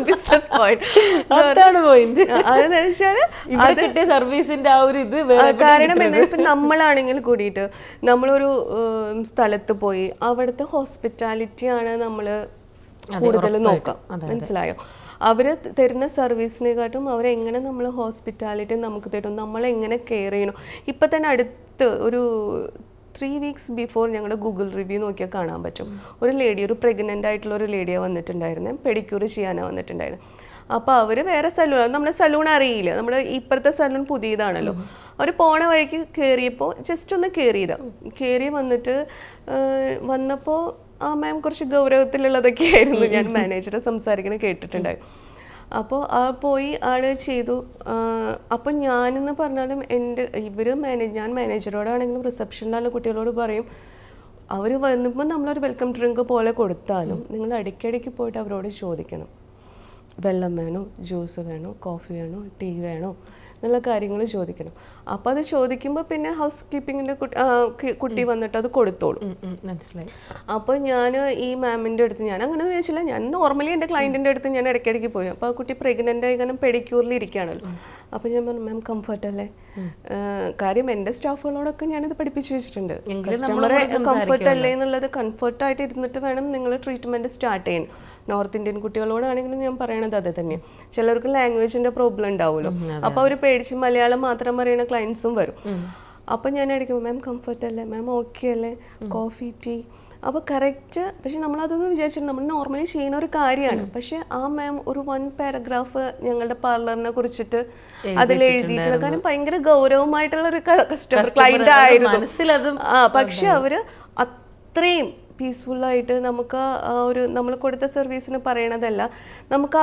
Business point. അതെന്ന് വെച്ചാൽ സർവീസിന്റെ ആ ഒരു ഇത്. കാരണം എന്താ, ഇപ്പം നമ്മളാണെങ്കിൽ കൂടിയിട്ട് നമ്മളൊരു സ്ഥലത്ത് പോയി അവിടുത്തെ ഹോസ്പിറ്റാലിറ്റിയാണ് നമ്മൾ കൂടുതൽ നോക്കാം. മനസ്സിലായോ? അവർ തരുന്ന സർവീസിനെക്കാട്ടും അവരെങ്ങനെ നമ്മൾ ഹോസ്പിറ്റാലിറ്റി നമുക്ക് തരും, നമ്മളെങ്ങനെ കെയർ ചെയ്യണം. ഇപ്പം തന്നെ അടുത്ത് ഒരു 3 weeks ബിഫോർ ഞങ്ങളുടെ ഗൂഗിൾ റിവ്യൂ നോക്കിയാൽ കാണാൻ പറ്റും. ഒരു പ്രഗ്നൻ്റ് ആയിട്ടുള്ള ഒരു ലേഡിയാണ് വന്നിട്ടുണ്ടായിരുന്നത്. പെഡിക്യൂർ ചെയ്യാനാണ് വന്നിട്ടുണ്ടായിരുന്നത്. അപ്പോൾ അവർ വേറെ സലൂൺ, നമ്മുടെ സലൂൺ അറിയില്ല, നമ്മുടെ ഇപ്പുറത്തെ സലൂൺ പുതിയതാണല്ലോ. അവർ പോണ വഴിക്ക് കയറിയപ്പോൾ ജസ്റ്റ് ഒന്ന് കയറി വന്നപ്പോൾ ആ മാം കുറച്ച് ഗൗരവത്തിലുള്ളതൊക്കെ ആയിരുന്നു. ഞാൻ മാനേജറെ സംസാരിക്കണ കേട്ടിട്ടുണ്ടായി. അപ്പോൾ പോയി ആൾ ചെയ്തു. അപ്പം ഞാനെന്ന് പറഞ്ഞാലും ഞാൻ മാനേജറോടാണെങ്കിലും റിസപ്ഷനിലുള്ള കുട്ടികളോട് പറയും, അവർ വന്നപ്പോൾ നമ്മളൊരു വെൽക്കം ഡ്രിങ്ക് പോലെ കൊടുത്താലും നിങ്ങൾ ഇടയ്ക്കിടയ്ക്ക് പോയിട്ട് അവരോട് ചോദിക്കണം, വെള്ളം വേണോ, ജ്യൂസ് വേണോ, കോഫി വേണോ, ടീ വേണോ എന്നുള്ള കാര്യങ്ങൾ ചോദിക്കണം. അപ്പോൾ അത് ചോദിക്കുമ്പോൾ പിന്നെ ഹൗസ് കീപ്പിങ്ങിൻ്റെ കുട്ടി വന്നിട്ട് അത് കൊടുത്തോളും. മനസ്സിലായി. അപ്പോൾ ഞാൻ ഈ മാമിൻ്റെ അടുത്ത്, ഞാൻ അങ്ങനെ ചോദിച്ചില്ല, ഞാൻ നോർമലി എൻ്റെ ക്ലയൻറ്റിൻ്റെ അടുത്ത് ഞാൻ ഇടയ്ക്കിടയ്ക്ക് പോയി. അപ്പോൾ ആ കുട്ടി പ്രഗ്നൻ്റ് ആയി കാരണം പെഡിക്യൂറിൽ ഇരിക്കുകയാണല്ലോ. അപ്പോൾ ഞാൻ പറഞ്ഞു, മാം കംഫർട്ട് അല്ലേ? കാര്യം എൻ്റെ സ്റ്റാഫുകളോടൊക്കെ ഞാനിത് പഠിപ്പിച്ചു വെച്ചിട്ടുണ്ട്. കസ്റ്റമറെ കംഫർട്ട് അല്ലേ എന്നുള്ളത്, കംഫർട്ടായിട്ട് ഇരുന്നിട്ട് വേണം നിങ്ങൾ ട്രീറ്റ്മെൻറ്റ് സ്റ്റാർട്ട് ചെയ്യാൻ. നോർത്ത് ഇന്ത്യൻ കുട്ടികളോടാണെങ്കിലും ഞാൻ പറയണത് അത് തന്നെയാണ്. ചിലർക്ക് ലാംഗ്വേജിൻ്റെ പ്രോബ്ലം ഉണ്ടാവുമല്ലോ. അപ്പോൾ അവർ പേടിച്ച് മലയാളം മാത്രം പറയുന്ന ക്ലയൻസും വരും. അപ്പം ഞാൻ ഇടയ്ക്കുമ്പോൾ മാം കംഫർട്ട് അല്ലേ, മാം ഓക്കെ അല്ലേ, കോഫി, ടീ. അപ്പോൾ കറക്റ്റ്. പക്ഷെ നമ്മളതൊന്നും വിചാരിച്ചിട്ട് നമ്മൾ നോർമലി ചെയ്യുന്ന ഒരു കാര്യമാണ്. പക്ഷെ ആ മാം ഒരു 1 paragraph ഞങ്ങളുടെ പാർലറിനെ കുറിച്ചിട്ട് അതിൽ എഴുതിയിട്ടുള്ള, കാരണം ഭയങ്കര ഗൗരവമായിട്ടുള്ള ഒരു ക്ലയന്റ് ആയിരുന്നു. പക്ഷെ അവർ അത്രയും പീസ്ഫുള്ളായിട്ട് നമുക്ക് നമ്മൾ കൊടുത്ത സർവീസിന് പറയണതല്ല, നമുക്ക്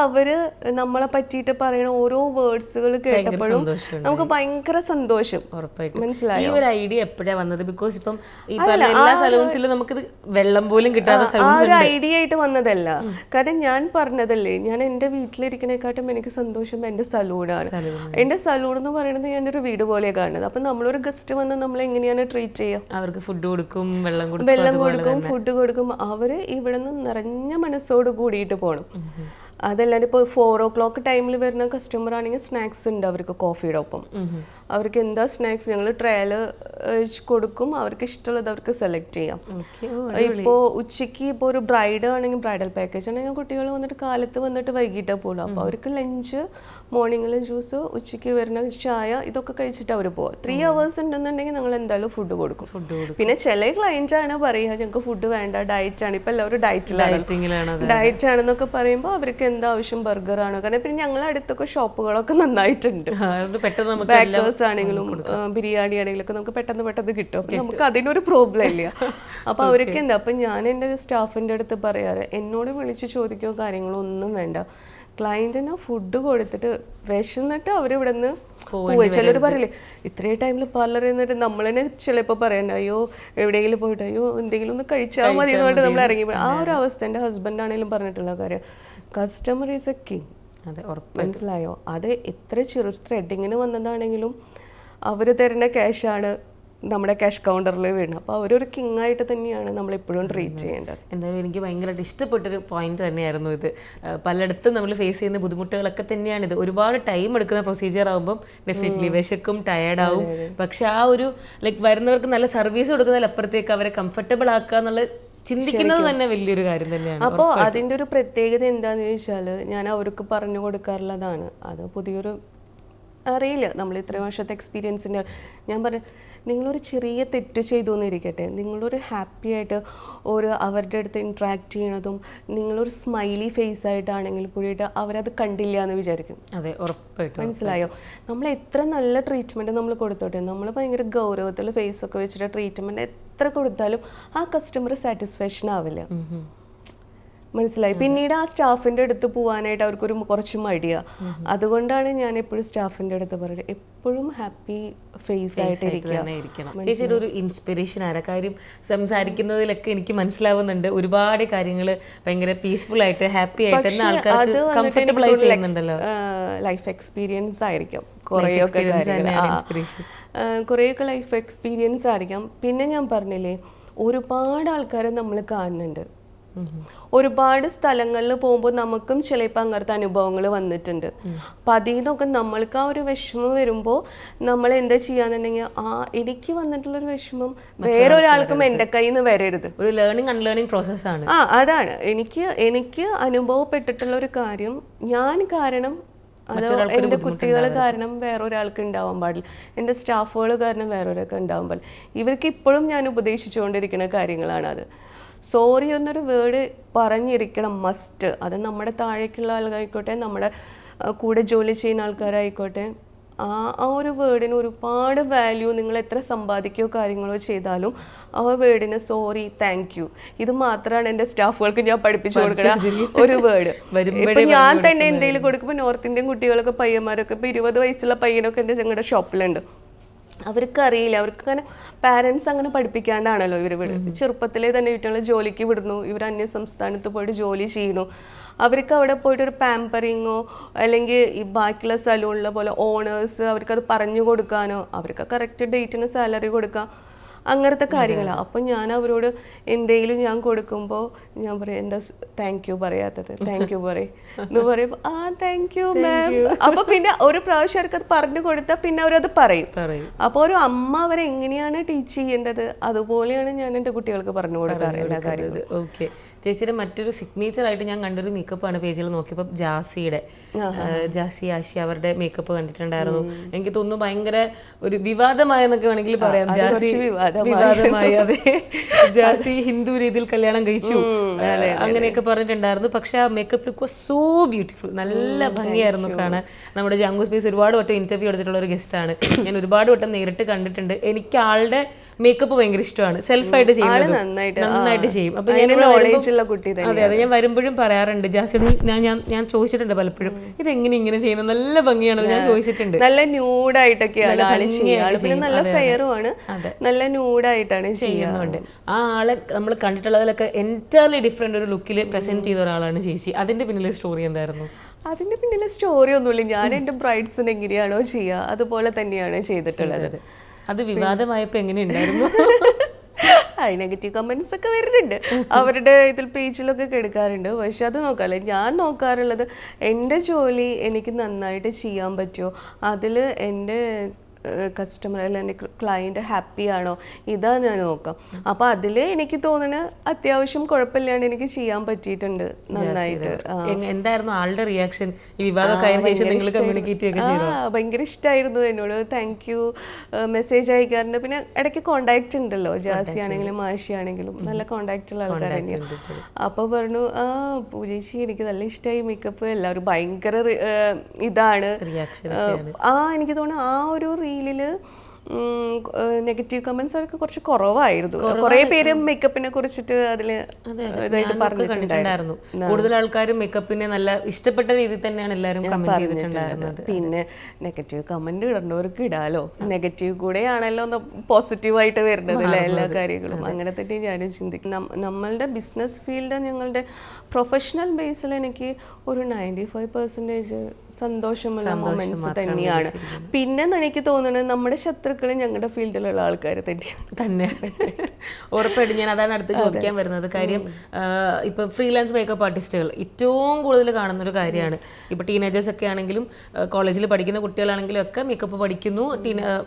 നമ്മളെ പറ്റിയിട്ട് പറയണ ഓരോ വേർഡ്സുകൾ കേട്ടപ്പോഴും നമുക്ക് ഭയങ്കര സന്തോഷം. മനസ്സിലായി. ഈ ഒരു ഐഡിയ എപ്പോഴാണ് വന്നത്? ബിക്കോസ് ഇപ്പം എല്ലാ സലൂൺസിലും നമുക്കിത് വെള്ളം പോലും കിട്ടാത്ത സലൂൺസ് ഒരു ഐഡിയ ആയിട്ട് വന്നതല്ല. കാരണം ഞാൻ പറഞ്ഞതല്ലേ, ഞാൻ എൻ്റെ വീട്ടിലിരിക്കണേക്കാട്ടും എനിക്ക് സന്തോഷം എൻ്റെ സലൂണാണ്. എൻ്റെ സലൂൺ എന്ന് പറയുന്നത് ഞാനൊരു വീട് പോലെ കാണുന്നത്. അപ്പം നമ്മളൊരു ഗസ്റ്റ് വന്ന് നമ്മൾ എങ്ങനെയാണ് ട്രീറ്റ് ചെയ്യുക? അവർക്ക് ഫുഡ് കൊടുക്കും, വെള്ളം കൊടുക്കും, ഫുഡ് കൊടുക്കും. അവർ ഇവിടെ നിന്ന് നിറഞ്ഞ മനസ്സോട് കൂടിയിട്ട് പോകണം. അതല്ലാണ്ട് ഇപ്പോൾ 4 o'clock ടൈമിൽ വരുന്ന കസ്റ്റമർ ആണെങ്കിൽ സ്നാക്സ് ഉണ്ട് അവർക്ക് കോഫിയുടെ ഒപ്പം. അവർക്ക് എന്താ സ്നാക്സ് ഞങ്ങൾ ട്രയൽ കൊടുക്കും. അവർക്ക് ഇഷ്ടമുള്ളത് അവർക്ക് സെലക്ട് ചെയ്യാം. ഇപ്പോൾ ഉച്ചയ്ക്ക് ഇപ്പോൾ ഒരു ബ്രൈഡ് ആണെങ്കിൽ ബ്രൈഡൽ പാക്കേജ് ആണെങ്കിൽ കുട്ടികൾ വന്നിട്ട് കാലത്ത് വന്നിട്ട് വൈകിട്ടേ പോകുള്ളൂ. അപ്പോൾ അവർക്ക് ലഞ്ച്, മോർണിംഗിൽ ജ്യൂസ്, ഉച്ചയ്ക്ക് വരുന്ന ചായ, ഇതൊക്കെ കഴിച്ചിട്ട് അവർ പോവാം. 3 hours ഉണ്ടെന്നുണ്ടെങ്കിൽ ഞങ്ങൾ എന്തായാലും ഫുഡ് കൊടുക്കും. പിന്നെ ചില ക്ലയൻറ്റ് ആണ് പറയുക ഞങ്ങൾക്ക് ഫുഡ് വേണ്ട, ഡയറ്റ് ആണ്. ഇപ്പം എല്ലാവരും ഡയറ്റ് ആണെന്നൊക്കെ പറയുമ്പോൾ അവർക്ക് എന്താവശ്യം ബർഗറാണോ? കാരണം പിന്നെ ഞങ്ങളുടെ അടുത്തൊക്കെ ഷോപ്പുകളൊക്കെ നന്നായിട്ടുണ്ട്. ബേക്കേഴ്സ് ആണെങ്കിലും ബിരിയാണി ആണെങ്കിലും ഒക്കെ നമുക്ക് പെട്ടെന്ന് കിട്ടും. അപ്പം നമുക്ക് അതിനൊരു പ്രോബ്ലം ഇല്ല. അപ്പോൾ അവർക്ക് എന്താ, അപ്പം ഞാൻ എൻ്റെ സ്റ്റാഫിൻ്റെ അടുത്ത് പറയാറ്, എന്നോട് വിളിച്ച് ചോദിക്കുകയോ കാര്യങ്ങളോ ഒന്നും വേണ്ട. ക്ലയൻറ്റിന് ഫുഡ് കൊടുത്തിട്ട് വിശന്നിട്ട് അവരിവിടെ നിന്ന് പോവുക. ചിലർ പറയില്ലേ ഇത്രയും ടൈമിൽ പാർലറിൽ നിന്നിട്ട് നമ്മൾ തന്നെ ചിലപ്പോൾ പറയണ്ട, അയ്യോ എവിടെയെങ്കിലും പോയിട്ട് അയ്യോ എന്തെങ്കിലും ഒന്ന് കഴിച്ചാൽ മതി എന്ന് പറഞ്ഞിട്ട് നമ്മൾ ഇറങ്ങി. ആ ഒരു അവസ്ഥ എൻ്റെ ഹസ്ബൻഡ് ആണെങ്കിലും പറഞ്ഞിട്ടുള്ള കാര്യം. Customer is A king. മനസ്സിലായോ? അത് എത്ര ചെറു ത്രെഡിങ്ങിന് വന്നതാണെങ്കിലും അവർ തരുന്ന ക്യാഷാണ് നമ്മുടെ ക്യാഷ് കൗണ്ടറിൽ വീണത്. അപ്പോൾ അവരൊരു കിങ് ആയിട്ട് തന്നെയാണ് നമ്മളെപ്പോഴും ട്രീറ്റ് ചെയ്യേണ്ടത്. എന്തായാലും എനിക്ക് ഭയങ്കരമായിട്ട് ഇഷ്ടപ്പെട്ടൊരു പോയിന്റ് തന്നെയായിരുന്നു ഇത്. പലയിടത്തും നമ്മൾ ഫേസ് ചെയ്യുന്ന ബുദ്ധിമുട്ടുകളൊക്കെ തന്നെയാണിത്. ഒരുപാട് ടൈം എടുക്കുന്ന പ്രൊസീജിയർ ആകുമ്പം ഡെഫിനറ്റ്ലി വിശക്കും, ടയേർഡാവും. പക്ഷെ ആ ഒരു ലൈക്ക് വരുന്നവർക്ക് നല്ല സർവീസ് കൊടുക്കുന്നതിലപ്പുറത്തേക്ക് അവരെ കംഫർട്ടബിൾ ആക്കുക എന്നുള്ള ചിന്തിക്കുന്നത് തന്നെ വലിയൊരു കാര്യം തന്നെയാണ്. അപ്പോൾ അതിൻ്റെ ഒരു പ്രത്യേകത എന്താണെന്ന് ചോദിച്ചാൽ ഞാൻ അവർക്ക് പറഞ്ഞു കൊടുക്കാറുള്ളതാണ്. അത് പുതിയൊരു അറിയില്ല, നമ്മൾ ഇത്രയും വർഷത്തെ എക്സ്പീരിയൻസിൻ്റെ ഞാൻ പറഞ്ഞു, നിങ്ങളൊരു ചെറിയ തെറ്റ് ചെയ്തു എന്നിരിക്കട്ടെ, നിങ്ങളൊരു ഹാപ്പി ആയിട്ട് അവരുടെ അടുത്ത് ഇൻട്രാക്ട് ചെയ്യണതും നിങ്ങളൊരു സ്മൈലി ഫേസ് ആയിട്ടാണെങ്കിൽ കൂടിയിട്ട് അവരത് കണ്ടില്ല എന്ന് വിചാരിക്കും. അതെ, ഉറപ്പായിട്ടും. മനസ്സിലായോ? നമ്മൾ എത്ര നല്ല ട്രീറ്റ്മെൻറ്റ് നമ്മൾ കൊടുത്തോട്ടെ, നമ്മൾ ഭയങ്കര ഗൗരവത്തിൽ ഫേസൊക്കെ വെച്ചിട്ട് ട്രീറ്റ്മെൻറ്റ് എത്ര കൊടുത്താലും ആ കസ്റ്റമർ സാറ്റിസ്ഫാക്ഷൻ ആവില്ല. മനസ്സിലായി? പിന്നീട് ആ സ്റ്റാഫിൻ്റെ അടുത്ത് പോകാനായിട്ട് അവർക്കൊരു കുറച്ച് മടിയാണ്. അതുകൊണ്ടാണ് ഞാൻ എപ്പോഴും സ്റ്റാഫിൻ്റെ അടുത്ത് പറയുന്നത്, എപ്പോഴും ഹാപ്പി ഫേസ് ആയിട്ടിരിക്കണം. ചേച്ചിയുടെ ഒരു ഇൻസ്പിറേഷൻ ആരാ? കാര്യം സംസാരിക്കുന്നതിലൊക്കെ എനിക്ക് മനസ്സിലാവുന്നുണ്ട് ഒരുപാട് കാര്യങ്ങൾ ഭയങ്കര പീസ്ഫുൾ ആയിട്ട് ഹാപ്പി ആയിട്ട് തന്നെ ആൾക്കാർക്ക് കംഫർട്ടബിൾ ആയി ചെയ്യുന്നുണ്ടല്ലോ. ലൈഫ് എക്സ്പീരിയൻസ് ആയിരിക്കാം കുറേയൊക്കെ ലൈഫ് എക്സ്പീരിയൻസ് ആയിരിക്കാം. പിന്നെ ഞാൻ പറഞ്ഞില്ലേ, ഒരുപാട് ആൾക്കാരെ നമ്മൾ കാണുന്നുണ്ട്. ഒരുപാട് സ്ഥലങ്ങളിൽ പോകുമ്പോൾ നമുക്കും ചിലപ്പോൾ അങ്ങനത്തെ അനുഭവങ്ങൾ വന്നിട്ടുണ്ട്. അപ്പം അതിൽ നിന്നൊക്കെ നമ്മൾക്ക് ആ ഒരു വിഷമം വരുമ്പോൾ നമ്മൾ എന്താ ചെയ്യാന്നുണ്ടെങ്കിൽ, എനിക്ക് വന്നിട്ടുള്ളൊരു വിഷമം വേറൊരാൾക്കും എൻ്റെ കയ്യിൽ നിന്ന് വരരുത്. ഒരു ലേണിംഗ് അൺലേണിംഗ് പ്രോസസ്സാണ്. അതാണ് എനിക്ക് അനുഭവപ്പെട്ടിട്ടുള്ള ഒരു കാര്യം. ഞാൻ കാരണം അത് എൻ്റെ കുട്ടികൾ കാരണം വേറൊരാൾക്ക് ഉണ്ടാവാൻ പാടില്ല, എൻ്റെ സ്റ്റാഫുകൾ കാരണം വേറൊരാൾക്ക് ഉണ്ടാവാൻ പാടില്ല. ഇവർക്ക് ഇപ്പോഴും ഞാൻ ഉപദേശിച്ചുകൊണ്ടിരിക്കുന്ന കാര്യങ്ങളാണത്. സോറി എന്നൊരു വേർഡ് പറഞ്ഞിരിക്കണം, മസ്റ്റ്. അത് നമ്മുടെ താഴേക്കുള്ള ആൾക്കാരായിക്കോട്ടെ, നമ്മുടെ കൂടെ ജോലി ചെയ്യുന്ന ആൾക്കാരായിക്കോട്ടെ, ആ ഒരു വേർഡിന് ഒരുപാട് വാല്യൂ. നിങ്ങൾ എത്ര സമ്പാദിക്കുകയോ കാര്യങ്ങളോ ചെയ്താലും ആ വേർഡിന് സോറി, താങ്ക് യു, ഇത് മാത്രമാണ് എൻ്റെ സ്റ്റാഫുകൾക്ക് ഞാൻ പഠിപ്പിച്ചു കൊടുക്കുന്ന ഒരു വേർഡ്. ഇപ്പം ഞാൻ തന്നെ എന്തെങ്കിലും കൊടുക്കുമ്പോൾ നോർത്ത് ഇന്ത്യൻ കുട്ടികളൊക്കെ പയ്യന്മാരൊക്കെ ഇപ്പോൾ 20 വയസ്സുള്ള പയ്യനൊക്കെ എൻ്റെ ഞങ്ങളുടെ ഷോപ്പിലുണ്ട്. അവർക്ക് അറിയില്ല, അവർക്ക് അങ്ങനെ പാരൻസ് അങ്ങനെ പഠിപ്പിക്കാണ്ടാണല്ലോ ഇവർ ചെറുപ്പത്തിലേ തന്നെ വീട്ടിലുള്ള ജോലിക്ക് വിടുന്നു. ഇവർ അന്യ സംസ്ഥാനത്ത് പോയിട്ട് ജോലി ചെയ്യുന്നു. അവർക്ക് അവിടെ പോയിട്ട് ഒരു പാമ്പറിങ്ങോ അല്ലെങ്കിൽ ഈ ബാക്കിയുള്ള സലൂണിലെ പോലെ ഓണേഴ്സ് അവർക്കത് പറഞ്ഞു കൊടുക്കാനോ, അവർക്ക് കറക്റ്റ് ഡേറ്റിന് സാലറി കൊടുക്കാം, അങ്ങനത്തെ കാര്യങ്ങളാണ്. അപ്പം ഞാൻ അവരോട് എന്തെങ്കിലും ഞാൻ കൊടുക്കുമ്പോൾ ഞാൻ പറയും, എന്താ താങ്ക് യു പറയാത്തത്, താങ്ക് യു പറയും എന്ന് പറയുമ്പോൾ താങ്ക് യു മാം. അപ്പോൾ പിന്നെ ഒരു പ്രാവശ്യം അവർക്ക് അത് പറഞ്ഞു കൊടുത്താൽ പിന്നെ അവരത് പറയും. അപ്പോൾ ഒരു അമ്മ അവരെ എങ്ങനെയാണ് ടീച്ച് ചെയ്യേണ്ടത് അതുപോലെയാണ് ഞാൻ എൻ്റെ കുട്ടികൾക്ക് പറഞ്ഞു കൊടുക്കാറ് എല്ലാ കാര്യങ്ങളും. ഓക്കെ. ചേച്ചിയുടെ മറ്റൊരു സിഗ്നേച്ചർ ആയിട്ട് ഞാൻ കണ്ടൊരു മേക്കപ്പാണ് പേജിൽ നോക്കിയപ്പോൾ ജാസി ആശി അവരുടെ മേക്കപ്പ് കണ്ടിട്ടുണ്ടായിരുന്നു. എനിക്ക് തോന്നുന്നു ഭയങ്കര ഒരു വിവാദമായെന്നൊക്കെ വേണമെങ്കിൽ പറയാം. വിവാദമായി. അതെ, ജാസി ഹിന്ദു രീതിയിൽ കല്യാണം കഴിച്ചു അങ്ങനെയൊക്കെ പറഞ്ഞിട്ടുണ്ടായിരുന്നു. പക്ഷെ ആ makeup look was so beautiful. നല്ല ഭംഗിയായിരുന്നു കാണാൻ. നമ്മുടെ ജാങ്കോ സ്പേസ് ഒരുപാട് വട്ടം ഇന്റർവ്യൂ എടുത്തിട്ടുള്ള ഒരു ഗസ്റ്റാണ്. ഞാൻ ഒരുപാട് വട്ടം നേരിട്ട് കണ്ടിട്ടുണ്ട്. എനിക്ക് ആളുടെ മേക്കപ്പ് ഭയങ്കര ഇഷ്ടമാണ്. സെൽഫായിട്ട് ചെയ്യുന്നത് നന്നായിട്ട് ചെയ്യും. അപ്പൊ അതെ ഞാൻ വരുമ്പോഴും പറയാറുണ്ട്, ജാസിയോട് ഞാൻ ചോദിച്ചിട്ടുണ്ട് പലപ്പോഴും, ഇതെങ്ങനെ ഇങ്ങനെ ചെയ്യുന്നത്, നല്ല ഭംഗിയാണെന്ന് ഞാൻ ചോദിച്ചിട്ടുണ്ട്. നല്ല ന്യൂഡായിട്ടൊക്കെയാണ് നല്ല ഫെയറുമാണ്, നല്ല ന്യൂഡായിട്ടാണ് ചെയ്യുന്നുണ്ട്. ആ ആളെ നമ്മൾ കണ്ടിട്ടുള്ളതിലൊക്കെ എൻറ്റയർലി ഡിഫറെന്റ് ഒരു ലുക്കിൽ പ്രസന്റ് ചെയ്ത ഒരാളാണ് ചേച്ചി. അതിന്റെ പിന്നിലെ സ്റ്റോറി എന്തായിരുന്നു? അതിന്റെ പിന്നിലെ സ്റ്റോറി ഒന്നുമില്ല. ഞാൻ എൻ്റെ ബ്രൈഡ്സിന് എങ്ങനെയാണോ ചെയ്യുക അതുപോലെ തന്നെയാണ് ചെയ്തിട്ടുള്ളത്. അത് വിവാദമായപ്പോ എങ്ങനെയുണ്ടായിരുന്നു? നെഗറ്റീവ് കമന്റ്സ് ഒക്കെ വരുന്നുണ്ട്, അവരുടെ ഇതിൽ പേജിലൊക്കെ എടുക്കാറുണ്ട്. പക്ഷെ അത് നോക്കാറില്ല. ഞാൻ നോക്കാറുള്ളത് എൻ്റെ ജോലി എനിക്ക് നന്നായിട്ട് ചെയ്യാൻ പറ്റുമോ, അതിൽ എൻ്റെ കസ്റ്റമർ അല്ലെങ്കിൽ എൻ്റെ ക്ലയൻറ്റ് ഹാപ്പി ആണോ, ഇതാ ഞാൻ നോക്കാം. അപ്പോൾ അതിൽ എനിക്ക് തോന്നുന്നത് അത്യാവശ്യം കുഴപ്പമില്ലാണ്ട് എനിക്ക് ചെയ്യാൻ പറ്റിയിട്ടുണ്ട് നന്നായിട്ട്. എന്തായിരുന്നു ആളുടെ റിയാക്ഷൻ? ഭയങ്കര ഇഷ്ടമായിരുന്നു എന്നോട്. താങ്ക് യു മെസ്സേജ് അയക്കാറുണ്ട്. പിന്നെ ഇടയ്ക്ക് കോണ്ടാക്ട് ഉണ്ടല്ലോ, ജാസി ആണെങ്കിലും ആഷി ആണെങ്കിലും നല്ല കോണ്ടാക്ട് ഉള്ള ആൾക്കാർ തന്നെയാണ്. അപ്പോൾ പറഞ്ഞു, പൂജേച്ചി എനിക്ക് നല്ല ഇഷ്ടമായി മേക്കപ്പ്. എല്ലാവരും ഭയങ്കര ഇതാണ്. എനിക്ക് തോന്നുന്നു ആ ഒരു റീലിൽ നെഗറ്റീവ് കമന്റ്സ് അവർക്ക് കുറച്ച് കുറവായിരുന്നു. കുറേ പേര് മേക്കപ്പിനെ കുറിച്ചിട്ട് അതിൽ ഇതായിട്ട് പറഞ്ഞിട്ടുണ്ടായിരുന്നു. കൂടുതൽ ആൾക്കാരും മേക്കപ്പിനെ നല്ല ഇഷ്ടപ്പെട്ട രീതിയിൽ തന്നെയാണ് എല്ലാവരും കമന്റ് ചെയ്തിട്ടുണ്ടായിരുന്നത്. പിന്നെ നെഗറ്റീവ് കമന്റ് ഇടേണ്ടവർക്ക് ഇടാലോ, നെഗറ്റീവ് കൂടെയാണല്ലോ പോസിറ്റീവായിട്ട് വരുന്നത് അല്ലേ എല്ലാ കാര്യങ്ങളും. അങ്ങനെ തന്നെ ഞാനും ചിന്തിക്കും. നമ്മളുടെ ബിസിനസ് ഫീൽഡ് ഞങ്ങളുടെ പ്രൊഫഷണൽ ബേസിൽ എനിക്ക് ഒരു 95% സന്തോഷമുള്ള മൊമെന്റ്സ് തന്നെയാണ്. പിന്നെ എനിക്ക് തോന്നുന്നത് നമ്മുടെ ശത്രുക്കൾ ഞങ്ങളുടെ ഫീൽഡിലുള്ള ആൾക്കാർ തന്നെയാണ്. ഉറപ്പായിട്ടും ഞാൻ അതാണ് അടുത്ത് ചോദിക്കാൻ വരുന്നത്. കാര്യം ഇപ്പം ഫ്രീലാൻസ് മേക്കപ്പ് ആർട്ടിസ്റ്റുകൾ ഏറ്റവും കൂടുതൽ കാണുന്ന ഒരു കാര്യമാണ്. ഇപ്പം ടീനേജേഴ്സ് ഒക്കെ ആണെങ്കിലും കോളേജിൽ പഠിക്കുന്ന കുട്ടികളാണെങ്കിലും ഒക്കെ മേക്കപ്പ് പഠിക്കുന്നു,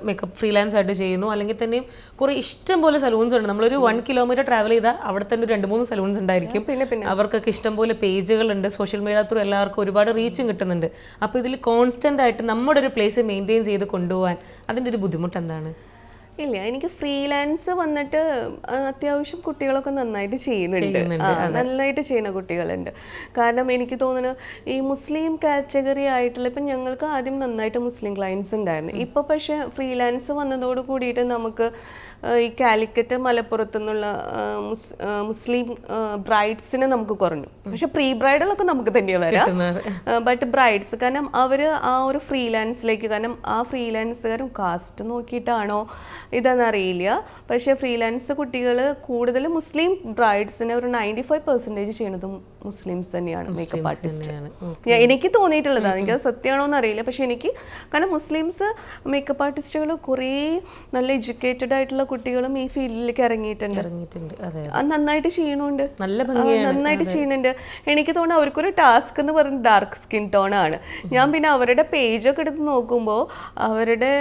മേക്കപ്പ് ഫ്രീലാൻസ് ആയിട്ട് ചെയ്യുന്നു. അല്ലെങ്കിൽ തന്നെയും കുറേ ഇഷ്ടം പോലെ സലൂൺസ് ഉണ്ട്. നമ്മളൊരു 1 കിലോമീറ്റർ ട്രാവൽ ചെയ്താൽ അവിടെ തന്നെ 2-3 സലൂൺസ് ഉണ്ടായിരിക്കും. പിന്നെ അവർക്കൊക്കെ ഇഷ്ടം പോലെ പേജുകളുണ്ട്. സോഷ്യൽ മീഡിയ ത്രൂ എല്ലാവർക്കും ഒരുപാട് റീച്ചും കിട്ടുന്നുണ്ട്. അപ്പോൾ ഇതിൽ കോൺസ്റ്റന്റ് ആയിട്ട് നമ്മുടെ ഒരു പ്ലേസ് മെയിൻറ്റെയിൻ ചെയ്ത് കൊണ്ടുപോകാൻ അതിൻ്റെ ഒരു ബുദ്ധിമുട്ട് എന്താണ്? ഇല്ല, എനിക്ക് ഫ്രീലാൻസ് വന്നിട്ട് അത്യാവശ്യം കുട്ടികളൊക്കെ നന്നായിട്ട് ചെയ്യുന്നുണ്ട്, നന്നായിട്ട് ചെയ്യുന്ന കുട്ടികളുണ്ട്. കാരണം എനിക്ക് തോന്നുന്നു ഈ മുസ്ലിം കാറ്റഗറി ആയിട്ടുള്ള ഇപ്പം ഞങ്ങൾക്ക് ആദ്യം നന്നായിട്ട് മുസ്ലിം ക്ലയൻസ് ഉണ്ടായിരുന്നു. ഇപ്പോൾ പക്ഷേ ഫ്രീലാൻസ് വന്നതോട് കൂടിയിട്ട് നമുക്ക് ഈ കാലിക്കറ്റ് മലപ്പുറത്തു നിന്നുള്ള മുസ്ലിം ബ്രൈഡ്സിനെ നമുക്ക് കുറഞ്ഞു. പക്ഷെ പ്രീ ബ്രൈഡലൊക്കെ നമുക്ക് തന്നെയാണ് വരാം. ബട്ട് ബ്രൈഡ്സ് കാരണം അവർ ആ ഒരു ഫ്രീലാൻസിലേക്ക്, കാരണം ആ ഫ്രീലാൻസുകാരും കാസ്റ്റ് നോക്കിയിട്ടാണോ ഇതെന്നറിയില്ല, പക്ഷേ ഫ്രീലാൻസ് കുട്ടികൾ കൂടുതൽ മുസ്ലിം ബ്രൈഡ്സിനെ ഒരു 95% ചെയ്യുന്നതും മുസ്ലിംസ് തന്നെയാണ് മേക്കപ്പ് ആർട്ടിസ്റ്റ്. എനിക്ക് തോന്നിയിട്ടുള്ളതാണ്, എനിക്കത് സത്യമാണോ എന്നറിയില്ല. പക്ഷെ എനിക്ക് കാരണം മുസ്ലിംസ് മേക്കപ്പ് ആർട്ടിസ്റ്റുകൾ കുറേ നല്ല എഡ്യൂക്കേറ്റഡ് ആയിട്ടുള്ള കുട്ടികളും ഈ ഫീൽഡിലേക്ക് ഇറങ്ങിയിട്ടുണ്ട്. നന്നായിട്ട് ചെയ്യണുണ്ട്, നന്നായിട്ട് ചെയ്യുന്നുണ്ട്. എനിക്ക് തോന്നുന്നു അവർക്കൊരു ടാസ്ക് എന്ന് പറയുന്നത് ഡാർക്ക് സ്കിൻ ടോൺ ആണ്. ഞാൻ പിന്നെ അവരുടെ പേജൊക്കെ എടുത്ത് നോക്കുമ്പോൾ അവരുടെ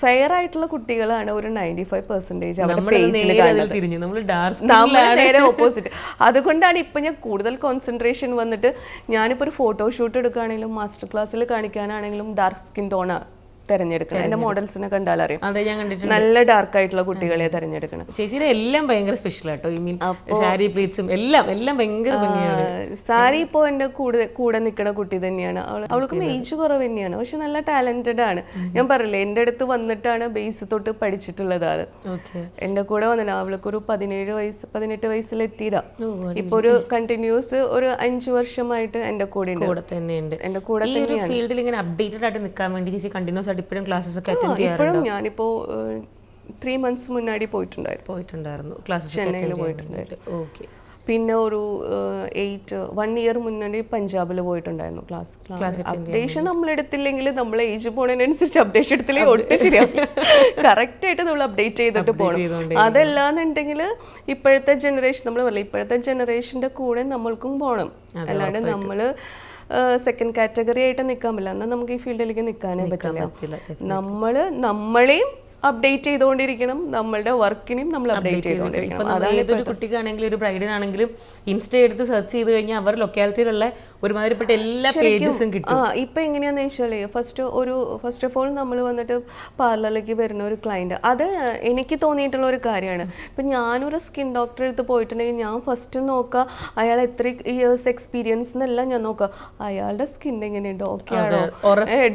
ഫെയർ ആയിട്ടുള്ള കുട്ടികളാണ് ഒരു 95% അവരുടെ പേജിൽ കാണുന്നത്, നേരെ ഓപ്പോസിറ്റ്. അതുകൊണ്ടാണ് ഇപ്പൊ ഞാൻ കൂടുതൽ കോൺസെൻട്രേഷൻ വന്നിട്ട് ഞാനിപ്പോൾ ഒരു ഫോട്ടോഷൂട്ട് എടുക്കുകയാണെങ്കിലും മാസ്റ്റർ ക്ലാസ്സിൽ കാണിക്കാനാണെങ്കിലും ഡാർക്ക് സ്കിൻ ടോണാണ് തെരഞ്ഞെടുക്കണം. എന്റെ മോഡൽസിനെ കണ്ടാൽ അറിയാം, നല്ല ഡാർക്ക് ആയിട്ടുള്ള കുട്ടികളെ തെരഞ്ഞെടുക്കണം. ചേച്ചിയുടെ എല്ലാം ഭയങ്കര സ്പെഷ്യൽ ആട്ടോ. ഐ മീൻ സാരി പ്ലീറ്റ്സും എല്ലാം ഭയങ്കര ഭംഗിയാണ്. സാരി ഇപ്പോൾ എന്റെ കൂടെ നിൽക്കുന്ന കുട്ടി തന്നെയാണ്. അവൾക്ക് ഏജ് കുറവ് തന്നെയാണ്, പക്ഷെ നല്ല ടാലന്റഡ് ആണ്. ഞാൻ പറയില്ലേ, എന്റെ അടുത്ത് വന്നിട്ടാണ് ബേസ് തൊട്ട് പഠിച്ചിട്ടുള്ളത് ആള്. എന്റെ കൂടെ വന്നില്ല, അവൾക്കൊരു 18 വയസ്സിലെത്തിയതാ. ഇപ്പൊ ഒരു കണ്ടിന്യൂസ് ഒരു 5 വർഷമായിട്ട് എന്റെ കൂടെ തന്നെയുണ്ട്. എന്റെ കൂടെ ഫീൽഡിൽ ഇങ്ങനെ അപ്ഡേറ്റഡ് ആയിട്ട് നിൽക്കാൻ വേണ്ടി ചേച്ചി കണ്ടിന്യൂസ് ഇപ്പോഴും ക്ലാസ്സസ് ഒക്കെ അറ്റൻഡ് ചെയ്യാറുണ്ടോ? ഇപ്പോഴും ഞാനിപ്പോ 3 months മുന്നാടി പോയിട്ടുണ്ടായിരുന്നു ക്ലാസ്സസ് ചെന്നൈയിൽ പോയിട്ടുണ്ടായിരുന്നു. ഓക്കെ. പിന്നെ ഒരു 1 year മുന്നേ പഞ്ചാബിൽ പോയിട്ടുണ്ടായിരുന്നു ക്ലാസ്. അപ്ഡേഷൻ നമ്മൾ എടുത്തില്ലെങ്കിൽ നമ്മൾ ഏജ് പോണതിനനുസരിച്ച് അപ്ഡേഷൻ എടുത്തില്ലെങ്കിൽ ഒട്ടും ശരിയാവില്ല. കറക്റ്റ് ആയിട്ട് നമ്മൾ അപ്ഡേറ്റ് ചെയ്തിട്ട് പോകണം. അതല്ലാന്നുണ്ടെങ്കിൽ ഇപ്പോഴത്തെ ജനറേഷൻ, നമ്മൾ പറയില്ല, ഇപ്പോഴത്തെ ജനറേഷന്റെ കൂടെ നമ്മൾക്കും പോകണം. അല്ലാണ്ട് നമ്മള് സെക്കൻഡ് കാറ്റഗറി ആയിട്ട് നിൽക്കാൻ പറ്റില്ല. എന്നാൽ നമുക്ക് ഈ ഫീൽഡിലേക്ക് നിൽക്കാനേ പറ്റില്ല. നമ്മളെയും അപ്ഡേറ്റ് ചെയ്തുകൊണ്ടിരിക്കണം, നമ്മളുടെ വർക്കിനെയും നമ്മൾ അപ്ഡേറ്റ് ചെയ്തുകൊണ്ടിരിക്കണം. അതാണ് ഏതൊരു കുട്ടിക്കാണെങ്കിലും ഒരു ബ്രൈഡിനാണെങ്കിലും ഇൻസ്റ്റ എടുത്ത് സെർച്ച് ചെയ്ത് കഴിഞ്ഞാൽ അവർ ലൊക്കാലിറ്റിയിലുള്ള ഒരുമാതിരിപ്പെട്ട എല്ലാ പേജസും കിട്ടും. ഇപ്പം എങ്ങനെയാണെന്ന് വെച്ചാൽ ഫസ്റ്റ് ഓഫ് ഓൾ നമ്മൾ വന്നിട്ട് പാർലറിലേക്ക് വരുന്ന ഒരു ക്ലയൻറ്റ്, അത് എനിക്ക് തോന്നിയിട്ടുള്ള ഒരു കാര്യമാണ്. ഇപ്പം ഞാനൊരു സ്കിൻ ഡോക്ടറെ അടുത്ത് പോയിട്ടുണ്ടെങ്കിൽ ഞാൻ ഫസ്റ്റ് നോക്കുക അയാൾ എത്ര ഇയേഴ്സ് എക്സ്പീരിയൻസ് എന്നല്ല ഞാൻ നോക്കുക, അയാളുടെ സ്കിൻ എങ്ങനെയുണ്ട്, ഓക്കെ ആണോ,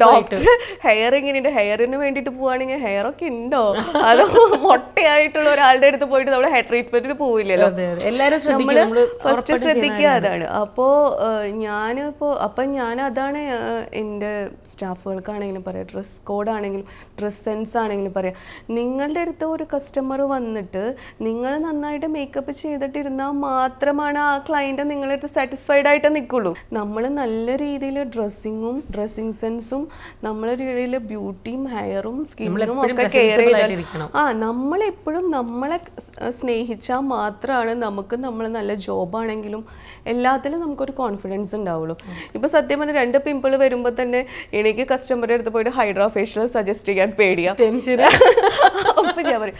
ഡോക്ടർ ഹെയർ എങ്ങനെയുണ്ട്, ഹെയറിന് വേണ്ടിയിട്ട് പോവുകയാണെങ്കിൽ ഹെയർ ഒക്കെ ഉണ്ടോ, അതോ മൊട്ടയായിട്ടുള്ള ഒരാളുടെ അടുത്ത് പോയിട്ട് നമ്മൾ ഹെയർ ട്രീറ്റ്മെന്റിന് പോവില്ലല്ലോ. നമ്മള് ഫസ്റ്റ് ശ്രദ്ധിക്കുക അതാണ്. അപ്പം ഞാൻ അതാണ് എൻ്റെ സ്റ്റാഫുകൾക്കാണെങ്കിലും പറയാം, ഡ്രസ് കോഡാണെങ്കിലും ഡ്രസ് സെൻസ് ആണെങ്കിലും പറയാം, നിങ്ങളുടെ അടുത്ത് ഒരു കസ്റ്റമർ വന്നിട്ട് നിങ്ങൾ നന്നായിട്ട് മേക്കപ്പ് ചെയ്തിട്ടിരുന്നാൽ മാത്രമാണ് ആ ക്ലയൻറ്റ് നിങ്ങളുടെ അടുത്ത് സാറ്റിസ്ഫൈഡ് ആയിട്ട് നിൽക്കുള്ളൂ. നമ്മൾ നല്ല രീതിയിൽ ഡ്രസ്സിങ് സെൻസും നമ്മളെ രീതിയിൽ ബ്യൂട്ടിയും ഹെയറും സ്കിന്നും ഒക്കെ കെയർ ചെയ്താൽ നമ്മളെപ്പോഴും നമ്മളെ സ്നേഹിച്ചാൽ മാത്രമാണ് നമുക്ക് നമ്മൾ നല്ല ജോബാണെങ്കിലും എല്ലാത്തിലും നമുക്കൊരു കോൺഫിഡൻസ് ഉണ്ടാവുള്ളൂ. ഇപ്പൊ സത്യം പറഞ്ഞാൽ 2 പിമ്പിൾ വരുമ്പോൾ തന്നെ എനിക്ക് കസ്റ്റമറുടെ അടുത്ത് പോയിട്ട് ഹൈഡ്രാ ഫേഷ്യൽ സജസ്റ്റ് ചെയ്യാൻ പേടിയാ. അപ്പൊ ഞാൻ പറയും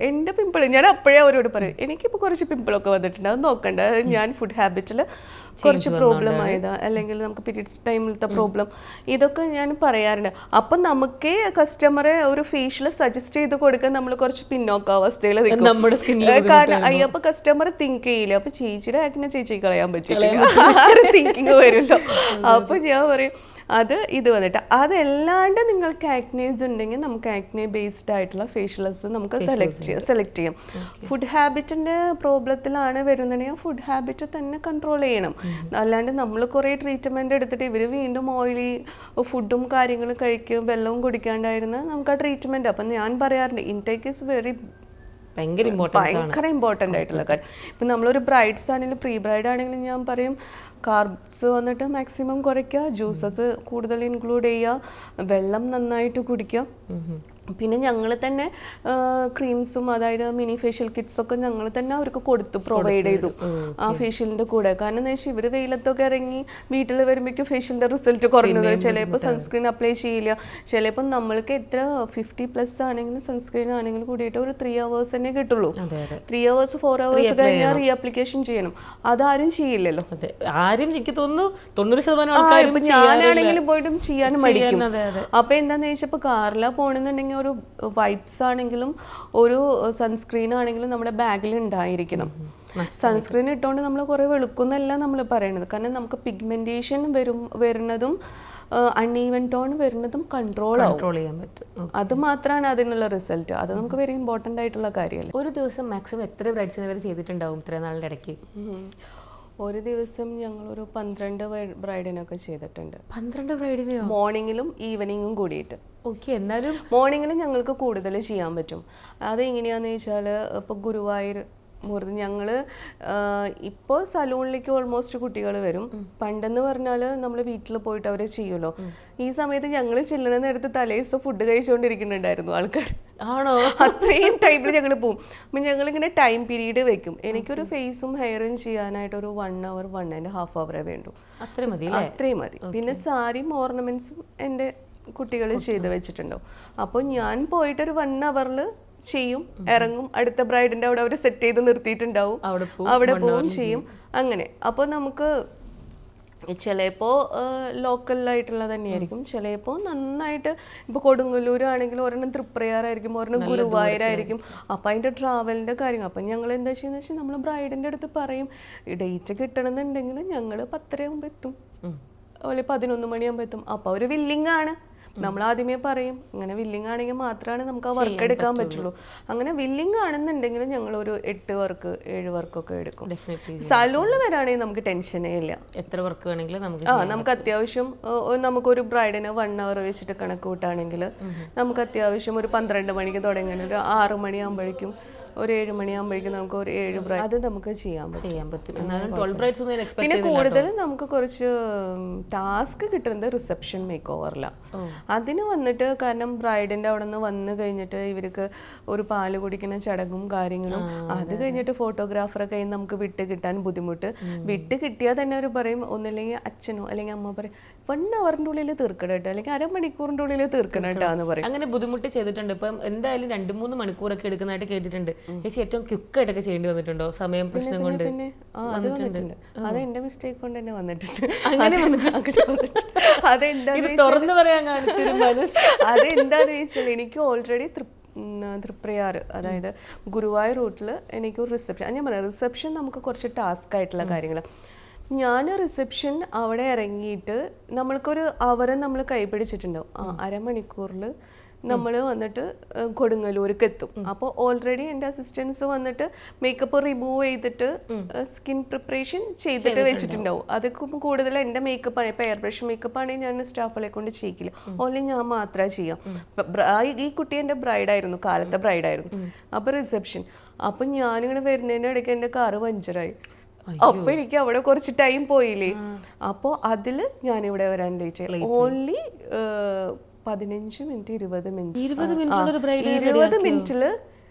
എൻ്റെ പിമ്പിൾ, ഞാൻ അപ്പോഴേ അവരോട് പറയും എനിക്കിപ്പോൾ കുറച്ച് പിമ്പിളൊക്കെ വന്നിട്ടുണ്ട്, അത് നോക്കണ്ട, ഞാൻ ഫുഡ് ഹാബിറ്റിൽ കുറച്ച് പ്രോബ്ലം ആയതാ, അല്ലെങ്കിൽ നമുക്ക് പീരീഡ്സ് ടൈമിലത്തെ പ്രോബ്ലം, ഇതൊക്കെ ഞാൻ പറയാറുണ്ട്. അപ്പം നമുക്ക് കസ്റ്റമറെ ഒരു ഫേഷ്യൽ സജസ്റ്റ് ചെയ്ത് കൊടുക്കാൻ നമ്മൾ കുറച്ച് പിന്നോക്കാവസ്ഥയിൽ നിൽക്കും. കാരണം അപ്പൊ കസ്റ്റമർ തിങ്ക് ചെയ്യില്ല, അപ്പൊ ചേച്ചിയുടെ ആക്ടിനെ ചേച്ചി കളയാൻ പറ്റില്ല, തിങ്കിങ് വരുമല്ലോ. അപ്പൊ ഞാൻ പറയും അത് ഇത് വന്നിട്ട് അതല്ലാണ്ട് നിങ്ങൾക്ക് ആക്നേസ് ഉണ്ടെങ്കിൽ നമുക്ക് ആക്നെ ബേസ്ഡ് ആയിട്ടുള്ള ഫേഷ്യൽസ് നമുക്ക് സെലക്ട് ചെയ്യാം. ഫുഡ് ഹാബിറ്റിന്റെ പ്രോബ്ലത്തിലാണ് വരുന്നുണ്ടെങ്കിൽ ഫുഡ് ഹാബിറ്റ് തന്നെ കൺട്രോൾ ചെയ്യണം. അല്ലാണ്ട് നമ്മൾ കുറേ ട്രീറ്റ്മെന്റ് എടുത്തിട്ട് ഇവർ വീണ്ടും ഓയിലി ഫുഡും കാര്യങ്ങളും കഴിക്കും വെള്ളവും കുടിക്കാണ്ടായിരുന്ന നമുക്ക് ആ ട്രീറ്റ്മെന്റ്. അപ്പം ഞാൻ പറയാറുണ്ട് ഇൻടേക്ക് ഈസ് ഭയങ്കര ഇമ്പോർട്ടൻ്റ് ആയിട്ടുള്ള കാര്യം. ഇപ്പം നമ്മളൊരു ബ്രൈഡ്സ് ആണെങ്കിലും പ്രീ ബ്രൈഡ് ആണെങ്കിലും ഞാൻ പറയും കാർബ്സ് വന്നിട്ട് മാക്സിമം കുറയ്ക്കുക, ജ്യൂസസ് കൂടുതൽ ഇൻക്ലൂഡ് ചെയ്യുക, വെള്ളം നന്നായിട്ട് കുടിക്കുക. പിന്നെ ഞങ്ങൾ തന്നെ ക്രീംസും അതായത് മിനി ഫേഷ്യൽ കിറ്റ്സൊക്കെ ഞങ്ങൾ തന്നെ അവർക്ക് പ്രൊവൈഡ് ചെയ്തു ആ ഫേഷ്യലിൻ്റെ കൂടെ. കാരണം എന്താ വെച്ചാൽ ഇവർ വെയിലത്തൊക്കെ ഇറങ്ങി വീട്ടിൽ വരുമ്പോഴേക്കും ഫേഷ്യലിൻ്റെ റിസൾട്ട് കുറഞ്ഞു വരും. ചിലപ്പോൾ സൺസ്ക്രീൻ അപ്ലൈ ചെയ്യില്ല, ചിലപ്പോൾ നമ്മൾക്ക് എത്ര 50+ ആണെങ്കിലും സൺസ്ക്രീൻ ആണെങ്കിലും കൂടിയിട്ട് ഒരു 3 hours തന്നെ കിട്ടുള്ളൂ. 3 hours 4 hours കഴിഞ്ഞാൽ റീ ആപ്ലിക്കേഷൻ ചെയ്യണം. അതാരും ചെയ്യില്ലല്ലോ. ആരും എനിക്ക് തോന്നുന്നു 90% ഞാനാണെങ്കിലും പോയിട്ടും ചെയ്യാനും മടിക്കും. അപ്പൊ എന്താന്ന് ചോദിച്ചപ്പോ കാറില പോണെന്നുണ്ടെങ്കിൽ ഒരു വൈപ്സ് ആണെങ്കിലും ഒരു സൺസ്ക്രീൻ ആണെങ്കിലും നമ്മുടെ ബാഗിൽ ഉണ്ടായിരിക്കണം. സൺസ്ക്രീൻ ഇട്ടുകൊണ്ട് നമ്മൾ കുറെ വെളുക്കുന്നല്ല നമ്മൾ പറയണത്. കാരണം നമുക്ക് പിഗ്മെന്റേഷൻ വരുന്നതും അൺഈവൻ ടോൺ വരുന്നതും കൺട്രോൾ ചെയ്യാൻ പറ്റും. അത് മാത്രമാണ് അതിനുള്ള റിസൾട്ട്. അത് നമുക്ക് വെരി ഇമ്പോർട്ടൻ്റ് ആയിട്ടുള്ള കാര്യമല്ല. ഒരു ദിവസം മാക്സിമം എത്ര ബ്രൈഡ്സിനെ വരെ ചെയ്തിട്ടുണ്ടാവും ഇത്ര നാളിൻ്റെ ഇടയ്ക്ക്? ഒരു ദിവസം ഞങ്ങളൊരു 12 ബ്രൈഡിനൊക്കെ ചെയ്തിട്ടുണ്ട്. 12 ബ്രൈഡിനെയോ? മോർണിംഗിലും ഈവനിങ്ങും കൂടിയിട്ട്. ഓക്കെ. എന്നാലും മോർണിംഗിൽ ഞങ്ങൾക്ക് കൂടുതൽ ചെയ്യാൻ പറ്റും. അതെങ്ങനെയാണെന്ന് വെച്ചാൽ ഇപ്പോൾ ഗുരുവായൂർ മുഹൂർത്തം ഞങ്ങൾ ഇപ്പോൾ സലൂണിലേക്ക് ഓൾമോസ്റ്റ് കുട്ടികൾ വരും. പണ്ടെന്ന് പറഞ്ഞാൽ നമ്മൾ വീട്ടിൽ പോയിട്ട് അവരെ ചെയ്യുമല്ലോ. ഈ സമയത്ത് ഞങ്ങൾ ചെല്ലണ നേരത്ത് തലേദിവസം ഫുഡ് കഴിച്ചുകൊണ്ടിരിക്കുന്നുണ്ടായിരുന്നു ആൾക്കാർ. ആണോ? അത്രയും ടൈമിൽ ഞങ്ങൾ പോകും. അപ്പം ഞങ്ങളിങ്ങനെ ടൈം പീരീഡ് വെക്കും. എനിക്കൊരു ഫേസും ഹെയറും ചെയ്യാനായിട്ട് ഒരു 1 hour 1.5 hour വേണ്ടു. അത്രയും മതി. പിന്നെ സാരിയും ഓർണമെന്റ്സും എൻ്റെ കുട്ടികൾ ചെയ്ത് വെച്ചിട്ടുണ്ടാവും. അപ്പോൾ ഞാൻ പോയിട്ടൊരു 1 hour ചെയ്യും, ഇറങ്ങും. അടുത്ത ബ്രൈഡിന്റെ അവിടെ അവർ സെറ്റ് ചെയ്ത് നിർത്തിയിട്ടുണ്ടാവും, അവിടെ പോവും ചെയ്യും. അങ്ങനെ അപ്പോൾ നമുക്ക് ചിലപ്പോൾ ലോക്കലായിട്ടുള്ള തന്നെയായിരിക്കും, ചിലപ്പോൾ നന്നായിട്ട് ഇപ്പോൾ കൊടുങ്ങല്ലൂർ ആണെങ്കിൽ ഒരെണ്ണം തൃപ്രയാറായിരിക്കും, ഒരെണ്ണം ഗുരുവായൂരായിരിക്കും. അപ്പം അതിൻ്റെ ട്രാവലിൻ്റെ കാര്യങ്ങൾ. അപ്പം ഞങ്ങൾ എന്താ ചെയ്യുന്നത് വെച്ചാൽ നമ്മൾ ബ്രൈഡിൻ്റെ അടുത്ത് പറയും ഡേറ്റ് കിട്ടണമെന്നുണ്ടെങ്കിൽ ഞങ്ങൾ 10 ആകുമ്പോൾ എത്തും, അതുപോലെ 11 മണിയാകുമ്പോൾ എത്തും. അപ്പോൾ ഒരു വില്ലിങ് ആണ്. നമ്മൾ ആദ്യമേ പറയും ഇങ്ങനെ വില്ലിങ് ആണെങ്കിൽ മാത്രമാണ് നമുക്ക് ആ വർക്ക് എടുക്കാൻ പറ്റുള്ളൂ. അങ്ങനെ വില്ലിങ് ആണെന്നുണ്ടെങ്കിൽ ഞങ്ങൾ ഒരു 8 വർക്ക് 7 വർക്കൊക്കെ എടുക്കും. സലൂണിൽ വരാണെങ്കിൽ നമുക്ക് ടെൻഷനേ ഇല്ല. എത്ര വർക്ക് വേണമെങ്കിലും നമുക്ക് അത്യാവശ്യം നമുക്കൊരു ബ്രൈഡിന് 1 hour വെച്ചിട്ട് കണക്ക് കൂട്ടാണെങ്കിൽ നമുക്ക് അത്യാവശ്യം ഒരു 12 മണിക്ക് തുടങ്ങി ഒരു 6 മണിയാകുമ്പോഴേക്കും ഒരു 7 മണിയാകുമ്പോഴേക്കും നമുക്ക് ഒരു 7 ബ്രൈഡ് അത് നമുക്ക് ചെയ്യാൻ പറ്റും. പിന്നെ കൂടുതൽ നമുക്ക് കുറച്ച് ടാസ്ക് കിട്ടുന്നത് റിസപ്ഷൻ മേക്ക് ഓവറിലാണ്. അതിന് വന്നിട്ട് കാരണം ബ്രൈഡിന്റെ അവിടെ നിന്ന് വന്നു കഴിഞ്ഞിട്ട് ഇവർക്ക് ഒരു പാല് കുടിക്കുന്ന ചടങ്ങും കാര്യങ്ങളും, അത് കഴിഞ്ഞിട്ട് ഫോട്ടോഗ്രാഫറെ കയ്യിൽ നമുക്ക് വിട്ട് കിട്ടാൻ ബുദ്ധിമുട്ട്. വിട്ട് കിട്ടിയാൽ തന്നെ അവർ പറയും ഒന്നില്ലെങ്കിൽ അച്ഛനോ അല്ലെങ്കിൽ അമ്മ പറയും 1 hourന്റെ ഉള്ളിൽ തീർക്കണം കേട്ടോ, അല്ലെങ്കിൽ 1/2 മണിക്കൂറിന്റെ ഉള്ളിൽ തീർക്കണം കേട്ടോ എന്ന് പറയും. അങ്ങനെ ബുദ്ധിമുട്ട് ചെയ്തിട്ടുണ്ട്. ഇപ്പം എന്തായാലും 2-3 മണിക്കൂറൊക്കെ എടുക്കുന്നതായിട്ട് കേട്ടിട്ടുണ്ട്. ചേച്ചി ഏറ്റവും ക്വിക്കായിട്ടൊക്കെ ചെയ്യേണ്ടി വന്നിട്ടുണ്ടോ സമയം പ്രശ്നം കൊണ്ട്? അത് വന്നിട്ടുണ്ട്. അത് എന്റെ മിസ്റ്റേക്ക് കൊണ്ട് തന്നെ വന്നിട്ടുണ്ട്. അതെന്താന്ന് ചോദിച്ചാൽ എനിക്ക് ഓൾറെഡി തൃപ്രയാർ അതായത് ഗുരുവായൂർ റൂട്ടിൽ എനിക്കൊരു റിസപ്ഷൻ, ഞാൻ പറയാം റിസപ്ഷൻ നമുക്ക് കുറച്ച് ടാസ്ക് ആയിട്ടുള്ള കാര്യങ്ങൾ. ഞാൻ റിസപ്ഷൻ അവിടെ ഇറങ്ങിയിട്ട് നമ്മൾക്കൊരു അവരെ നമ്മൾ കൈപിടിച്ചിട്ടുണ്ടാവും. 1/2 മണിക്കൂറിൽ നമ്മൾ വന്നിട്ട് കൊടുങ്ങല്ലൂർക്ക് എത്തും. അപ്പോൾ ഓൾറെഡി എൻ്റെ അസിസ്റ്റൻസ് വന്നിട്ട് മേക്കപ്പ് റിമൂവ് ചെയ്തിട്ട് സ്കിൻ പ്രിപ്പറേഷൻ ചെയ്തിട്ട് വെച്ചിട്ടുണ്ടാവും. അതൊക്കെ കൂടുതൽ എൻ്റെ മേക്കപ്പ് ആണ്. ഇപ്പോൾ എയർ ബ്രഷ് മേക്കപ്പ് ആണെങ്കിൽ ഞാൻ സ്റ്റാഫുകളെ കൊണ്ട് ചെയ്യിക്കില്ല, ഓൺലി ഞാൻ മാത്രമേ ചെയ്യാം. ഈ കുട്ടി എൻ്റെ ബ്രൈഡായിരുന്നു, കാലത്തെ ബ്രൈഡായിരുന്നു. അപ്പോൾ റിസപ്ഷൻ അപ്പം ഞാനിങ്ങനെ വരുന്നതിൻ്റെ ഇടയ്ക്ക് എൻ്റെ കാറ് പഞ്ചറായി. അപ്പൊ എനിക്ക് അവിടെ കുറച്ച് ടൈം പോയില്ലേ. അപ്പോൾ അതില് ഞാനിവിടെ വരാൻ ലേറ്റ് ഓൺലി 15 മിനിറ്റ് 20 മിനിറ്റില്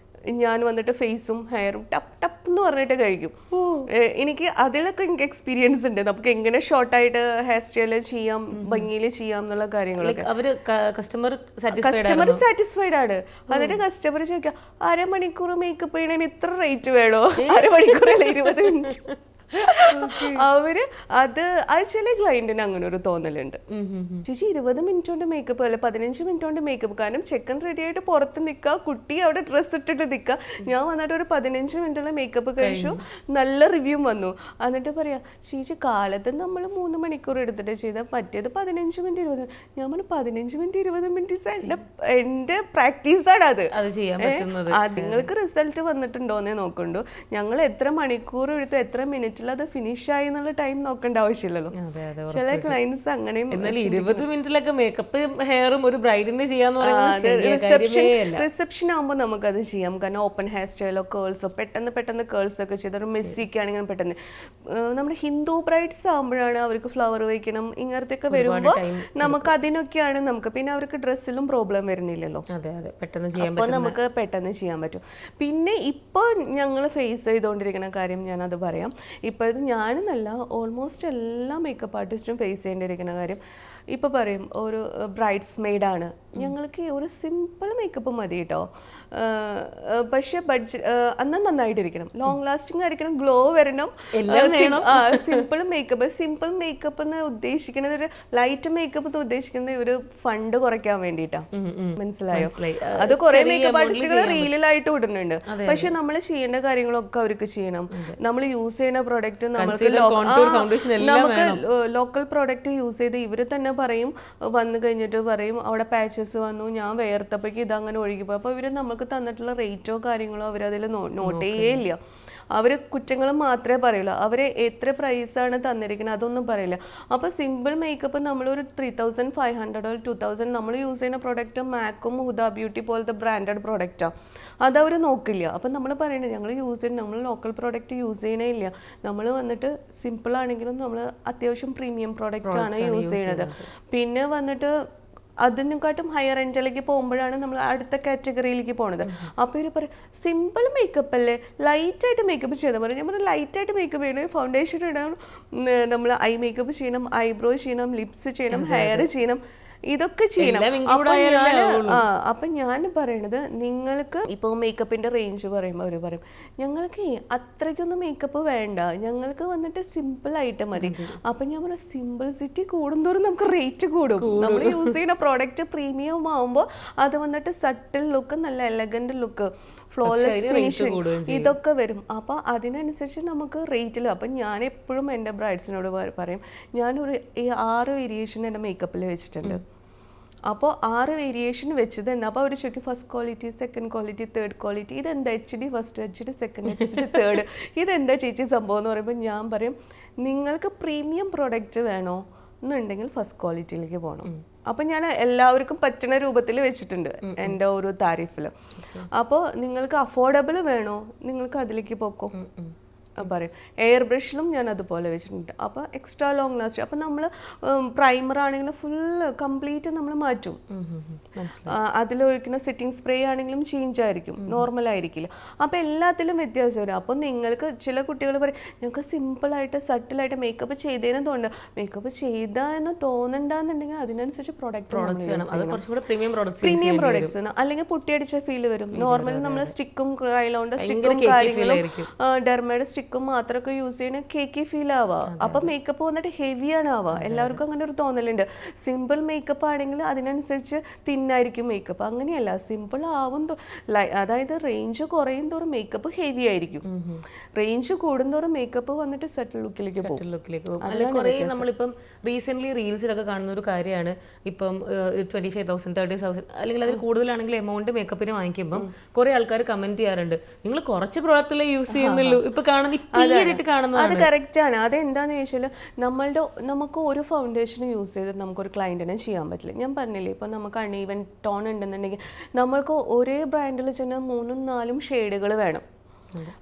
ഞാൻ വന്നിട്ട് ഫേസും ഹെയറും ടപ്പ് ടപ്പ് എന്ന് പറഞ്ഞിട്ട് കഴിക്കും. എനിക്ക് അതിലൊക്കെ എനിക്ക് എക്സ്പീരിയൻസ് ഉണ്ട്. നമുക്ക് എങ്ങനെ ഷോർട്ടായിട്ട് ഹെയർ സ്റ്റൈൽ ചെയ്യാം, ഭംഗിയിൽ ചെയ്യാം എന്നുള്ള കാര്യങ്ങളൊക്കെ. കസ്റ്റമർ സാറ്റിസ്ഫൈഡ് ആണ്. എന്നിട്ട് കസ്റ്റമർ ചോദിക്കാം 1/2 മണിക്കൂർ മേക്കപ്പ് ചെയ്യണതിന് ഇത്ര റേറ്റ് വേണോ? 1/2 മണിക്കൂറല്ല 20 മിനിറ്റ്. അവര് അത് ചില ക്ലയന്റിന് അങ്ങനെ ഒരു തോന്നലുണ്ട്, ചേച്ചി 20 മിനിറ്റ് കൊണ്ട് മേക്കപ്പ് അല്ല 15 മിനിറ്റ് കൊണ്ട് മേക്കപ്പ്. കാരണം ചെക്കൻ റെഡി ആയിട്ട് പുറത്ത് നിൽക്കുക, കുട്ടി അവിടെ ഡ്രസ്സ് ഇട്ടിട്ട് നിൽക്കുക, ഞാൻ വന്നിട്ട് ഒരു 15 മിനിറ്റുള്ള മേക്കപ്പ് കഴിച്ചു, നല്ല റിവ്യൂ വന്നു. എന്നിട്ട് പറയാ ചേച്ചി കാലത്ത് നമ്മൾ 3 മണിക്കൂർ എടുത്തിട്ട് ചെയ്താൽ മറ്റേത് 15 മിനിറ്റ് 20 ഞാൻ പറഞ്ഞു 15 മിനിറ്റ് 20 മിനിറ്റ് എന്റെ പ്രാക്ടീസാണ് അത്. നിങ്ങൾക്ക് റിസൾട്ട് വന്നിട്ടുണ്ടോന്നേ നോക്കണ്ടു. ഞങ്ങൾ എത്ര മണിക്കൂർ എടുത്തു എത്ര മിനിറ്റിൽ അത് ഫിനിഷ് ആയി എന്നുള്ള ടൈം നോക്കേണ്ട ആവശ്യമില്ലല്ലോ. ചില ക്ലയൻസ് അങ്ങനെയും 20 മിനിറ്റിലൊക്കെ മേക്കപ്പും ഹെയറും ഒരു ബ്രൈഡിന് ചെയ്യാന്ന് റിസപ്ഷൻ ആകുമ്പോൾ നമുക്കത് ചെയ്യാം. കാരണം ഓപ്പൺ ഹെയർ സ്റ്റൈലോ കേൾസോ പെട്ടെന്ന് കേൾസ് ഒക്കെ ചെയ്തൊരു മെസ്സിക്ക് ആണെങ്കിൽ പെട്ടെന്ന്. നമ്മുടെ ഹിന്ദു ബ്രൈഡ്സ് ആകുമ്പോഴാണ് അവർക്ക് ഫ്ലവർ വയ്ക്കണം ഇങ്ങനത്തെ ഒക്കെ വരുമ്പോൾ നമുക്ക് അതിനൊക്കെയാണ് നമുക്ക്. പിന്നെ അവർക്ക് ഡ്രസ്സിലും പ്രോബ്ലം വരുന്നില്ലല്ലോ, അപ്പോൾ നമുക്ക് പെട്ടെന്ന് ചെയ്യാൻ പറ്റും. പിന്നെ ഇപ്പോൾ ഞങ്ങൾ ഫേസ് ചെയ്തുകൊണ്ടിരിക്കുന്ന കാര്യം ഞാനത് പറയാം. ഇപ്പോഴത്തെ ഞാനെന്നല്ല ഓൾമോസ്റ്റ് എല്ലാ മേക്കപ്പ് ആർട്ടിസ്റ്റും ഫേസ് ചെയ്യേണ്ടിയിരിക്കുന്ന കാര്യം, ഇപ്പോൾ പറയും ഒരു ബ്രൈഡ്സ് മെയ്ഡാണ്, ഞങ്ങൾക്ക് ഒരു സിമ്പിൾ മേക്കപ്പ് മതി കേട്ടോ, പക്ഷെ ബഡ്ജറ്റ് എന്നാൽ നന്നായിട്ടിരിക്കണം, ലോങ് ലാസ്റ്റിംഗ് ആയിരിക്കണം, ഗ്ലോ വരണം, സിമ്പിൾ മേക്കപ്പ്. സിമ്പിൾ മേക്കപ്പ് എന്ന് ഉദ്ദേശിക്കുന്നത് ഒരു ലൈറ്റ് മേക്കപ്പ് എന്ന് ഉദ്ദേശിക്കുന്നത് ഒരു ഫണ്ട് കുറയ്ക്കാൻ വേണ്ടിയിട്ടാണ്. മനസ്സിലായോ? അത് കുറെ മേക്കപ്പ് ആർട്ടിസ്റ്റുകൾ റീലിലായിട്ട് ഇടുന്നുണ്ട്, പക്ഷെ നമ്മൾ ചെയ്യേണ്ട കാര്യങ്ങളൊക്കെ അവർക്ക് ചെയ്യണം. നമ്മൾ യൂസ് ചെയ്യുന്ന പ്രോഡക്റ്റ് നമുക്ക് ലോക്കൽ പ്രോഡക്റ്റ് യൂസ് ചെയ്ത് ഇവർ തന്നെ പറയും, വന്നു കഴിഞ്ഞിട്ട് പറയും അവിടെ പാച്ചസ് വന്നു, ഞാൻ വേർത്തപ്പോഴേക്ക് ഇതങ്ങനെ ഒഴുകിപ്പോയി. അപ്പോൾ ഇവർ നമുക്ക് തന്നിട്ടുള്ള റേറ്റോ കാര്യങ്ങളോ അവരതിൽ നോട്ട് ചെയ്യേയില്ല. അവർ കുറ്റങ്ങൾ മാത്രമേ പറയുള്ളൂ, അവർ എത്ര പ്രൈസാണ് തന്നിരിക്കുന്നത് അതൊന്നും പറയില്ല. അപ്പോൾ സിമ്പിൾ മേക്കപ്പ് നമ്മളൊരു 3500 2000 നമ്മൾ യൂസ് ചെയ്യുന്ന പ്രോഡക്റ്റ് മാക്കും ഹുദ ബ്യൂട്ടി പോലത്തെ ബ്രാൻഡഡ് പ്രോഡക്റ്റാണ്, അതവർ നോക്കില്ല. അപ്പം നമ്മൾ പറയുന്നത് ഞങ്ങൾ യൂസ് ചെയ്യുന്നത് നമ്മൾ ലോക്കൽ പ്രോഡക്റ്റ് യൂസ് ചെയ്യണേ ഇല്ല, നമ്മൾ വന്നിട്ട് സിമ്പിൾ ആണെങ്കിലും നമ്മൾ അത്യാവശ്യം പ്രീമിയം പ്രോഡക്റ്റാണ് യൂസ് ചെയ്യുന്നത്. പിന്നെ വന്നിട്ട് അതിനെക്കാട്ടും ഹയർ എൻഡിലേക്ക് പോകുമ്പോഴാണ് നമ്മൾ അടുത്ത കാറ്റഗറിയിലേക്ക് പോണത്. അപ്പോൾ ഇവർ പറയും സിമ്പിൾ മേക്കപ്പ് അല്ലേ, ലൈറ്റായിട്ട് മേക്കപ്പ് ചെയ്താൽ പറയും. ഞാൻ പറഞ്ഞു ലൈറ്റായിട്ട് മേക്കപ്പ് ചെയ്യണം, ഫൗണ്ടേഷൻ ഇടണം, നമ്മൾ ഐ മേക്കപ്പ് ചെയ്യണം, ഐബ്രോ ചെയ്യണം, ലിപ്സ് ചെയ്യണം, ഹെയർ ചെയ്യണം, ഇതൊക്കെ ചെയ്യണം. അപ്പം ഞാൻ പറയണത് നിങ്ങൾക്ക് ഇപ്പോൾ മേക്കപ്പിൻ്റെ റേഞ്ച് പറയുമ്പോൾ അവർ പറയും ഞങ്ങൾക്ക് അത്രയ്ക്കൊന്നും മേക്കപ്പ് വേണ്ട, ഞങ്ങൾക്ക് വന്നിട്ട് സിമ്പിളായിട്ട് മതി. അപ്പം ഞാൻ പറഞ്ഞു സിമ്പിൾസിറ്റി കൂടുന്തോറും നമുക്ക് റേറ്റ് കൂടും. നമ്മൾ യൂസ് ചെയ്യുന്ന പ്രോഡക്റ്റ് പ്രീമിയം ആകുമ്പോൾ അത് വന്നിട്ട് സട്ടിൽ ലുക്ക്, നല്ല എലഗന്റ് ലുക്ക്, ഫ്ലോലെസ് ഫിനിഷിങ് ഇതൊക്കെ വരും. അപ്പോൾ അതിനനുസരിച്ച് നമുക്ക് റേറ്റിൽ. അപ്പം ഞാൻ എപ്പോഴും എൻ്റെ ബ്രൈഡ്സിനോട് പറയും ഞാനൊരു 6 വേരിയേഷൻ എൻ്റെ മേക്കപ്പിൽ വെച്ചിട്ടുണ്ട്. അപ്പോൾ 6 വേരിയേഷൻ വെച്ചത് എന്താ, അപ്പോൾ അവർ ചോദിക്കും first quality, second quality, third quality, ഇതെന്താ HD first, HD second, HD third, ഇതെന്താ ചേച്ചി സംഭവം എന്ന് പറയുമ്പോൾ ഞാൻ പറയും നിങ്ങൾക്ക് പ്രീമിയം പ്രോഡക്റ്റ് വേണോ എന്നുണ്ടെങ്കിൽ ഫസ്റ്റ് ക്വാളിറ്റിയിലേക്ക് പോകണം. അപ്പം ഞാൻ എല്ലാവർക്കും പറ്റുന്ന രൂപത്തിൽ വെച്ചിട്ടുണ്ട് എൻ്റെ ഒരു താരിഫിൽ. അപ്പോൾ നിങ്ങൾക്ക് അഫോർഡബിൾ വേണോ നിങ്ങൾക്ക് അതിലേക്ക് പോക്കോ പറയും. എയർ ബ്രഷിലും ഞാൻ അതുപോലെ വെച്ചിട്ടുണ്ട്. അപ്പോൾ എക്സ്ട്രാ ലോങ് ലാസ്റ്റ്. അപ്പം നമ്മൾ പ്രൈമർ ആണെങ്കിലും ഫുള്ള് കംപ്ലീറ്റ് നമ്മൾ മാറ്റും. അതിലൊഴിക്കുന്ന സെറ്റിംഗ് സ്പ്രേ ആണെങ്കിലും ചേഞ്ച് ആയിരിക്കും, നോർമൽ ആയിരിക്കില്ല. അപ്പോൾ എല്ലാത്തിലും വ്യത്യാസം വരും. അപ്പോൾ നിങ്ങൾക്ക് ചില കുട്ടികൾ പറയും ഞങ്ങൾക്ക് സിമ്പിളായിട്ട് സട്ടിലായിട്ട് മേക്കപ്പ് ചെയ്തേന്ന് തോന്നുന്നു, മേക്കപ്പ് ചെയ്താന്ന് തോന്നണ്ടെന്നുണ്ടെങ്കിൽ അതിനനുസരിച്ച് പ്രീമിയം പ്രോഡക്ട്സ് ആണ്. അല്ലെങ്കിൽ പൊട്ടിയടിച്ച ഫീൽ വരും. നോർമൽ നമ്മൾ സ്റ്റിക്കും ക്രൈലോണ്ട് സ്റ്റിക്കും കാര്യങ്ങളും ഡെർമയുടെ സ്റ്റിക്കും മാത്രമൊക്കെ യൂസ് ചെയ്യുന്ന കേക്കി ഫീൽ ആവുക. അപ്പം മേക്കപ്പ് വന്നിട്ട് ഹെവിയാണ് ആവുക. എല്ലാവർക്കും അങ്ങനെ ഒരു തോന്നലുണ്ട്. സിമ്പിൾ മേക്കപ്പ് ആണെങ്കിൽ അതിനനുസരിച്ച് തിന്നായിരിക്കും മേക്കപ്പ്. അങ്ങനെയല്ല, സിമ്പിൾ ആവും അതായത് റേഞ്ച് കുറയും തോറും മേക്കപ്പ് ഹെവി ആയിരിക്കും, റേഞ്ച് കൂടുന്തോറും മേക്കപ്പ് വന്നിട്ട് സെറ്റിൽ ലുക്കിലേക്ക് പോകും. നമ്മളിപ്പം റീസെന്റ് റീൽസിലൊക്കെ കാണുന്ന ഒരു കാര്യമാണ്, ഇപ്പം 25,000 30,000 അല്ലെങ്കിൽ അതിൽ കൂടുതലാണെങ്കിൽ എമൗണ്ട് മേക്കപ്പിന് വാങ്ങിക്കുമ്പോൾ കുറെ ആൾക്കാർ കമന്റ് ചെയ്യാറുണ്ട് നിങ്ങൾ കുറച്ച് പ്രോഡക്റ്റിലെ യൂസ് ചെയ്യുന്നുള്ളൂ. ഇപ്പൊ അത് കറക്റ്റ് ആണ്. അതെന്താന്ന് ചോദിച്ചാൽ നമുക്ക് ഒരു ഫൗണ്ടേഷൻ യൂസ് ചെയ്ത് നമുക്കൊരു ക്ലയന്റിനെ ചെയ്യാൻ പറ്റില്ല. ഞാൻ പറഞ്ഞില്ലേ ഇപ്പൊ നമുക്ക് അൺഈവൻ ടോൺ ഉണ്ടെന്നുണ്ടെങ്കിൽ നമ്മൾക്ക് ഒരേ ബ്രാൻഡിൽ ചെന്നാൽ 3-4 ഷെയ്ഡുകൾ വേണം.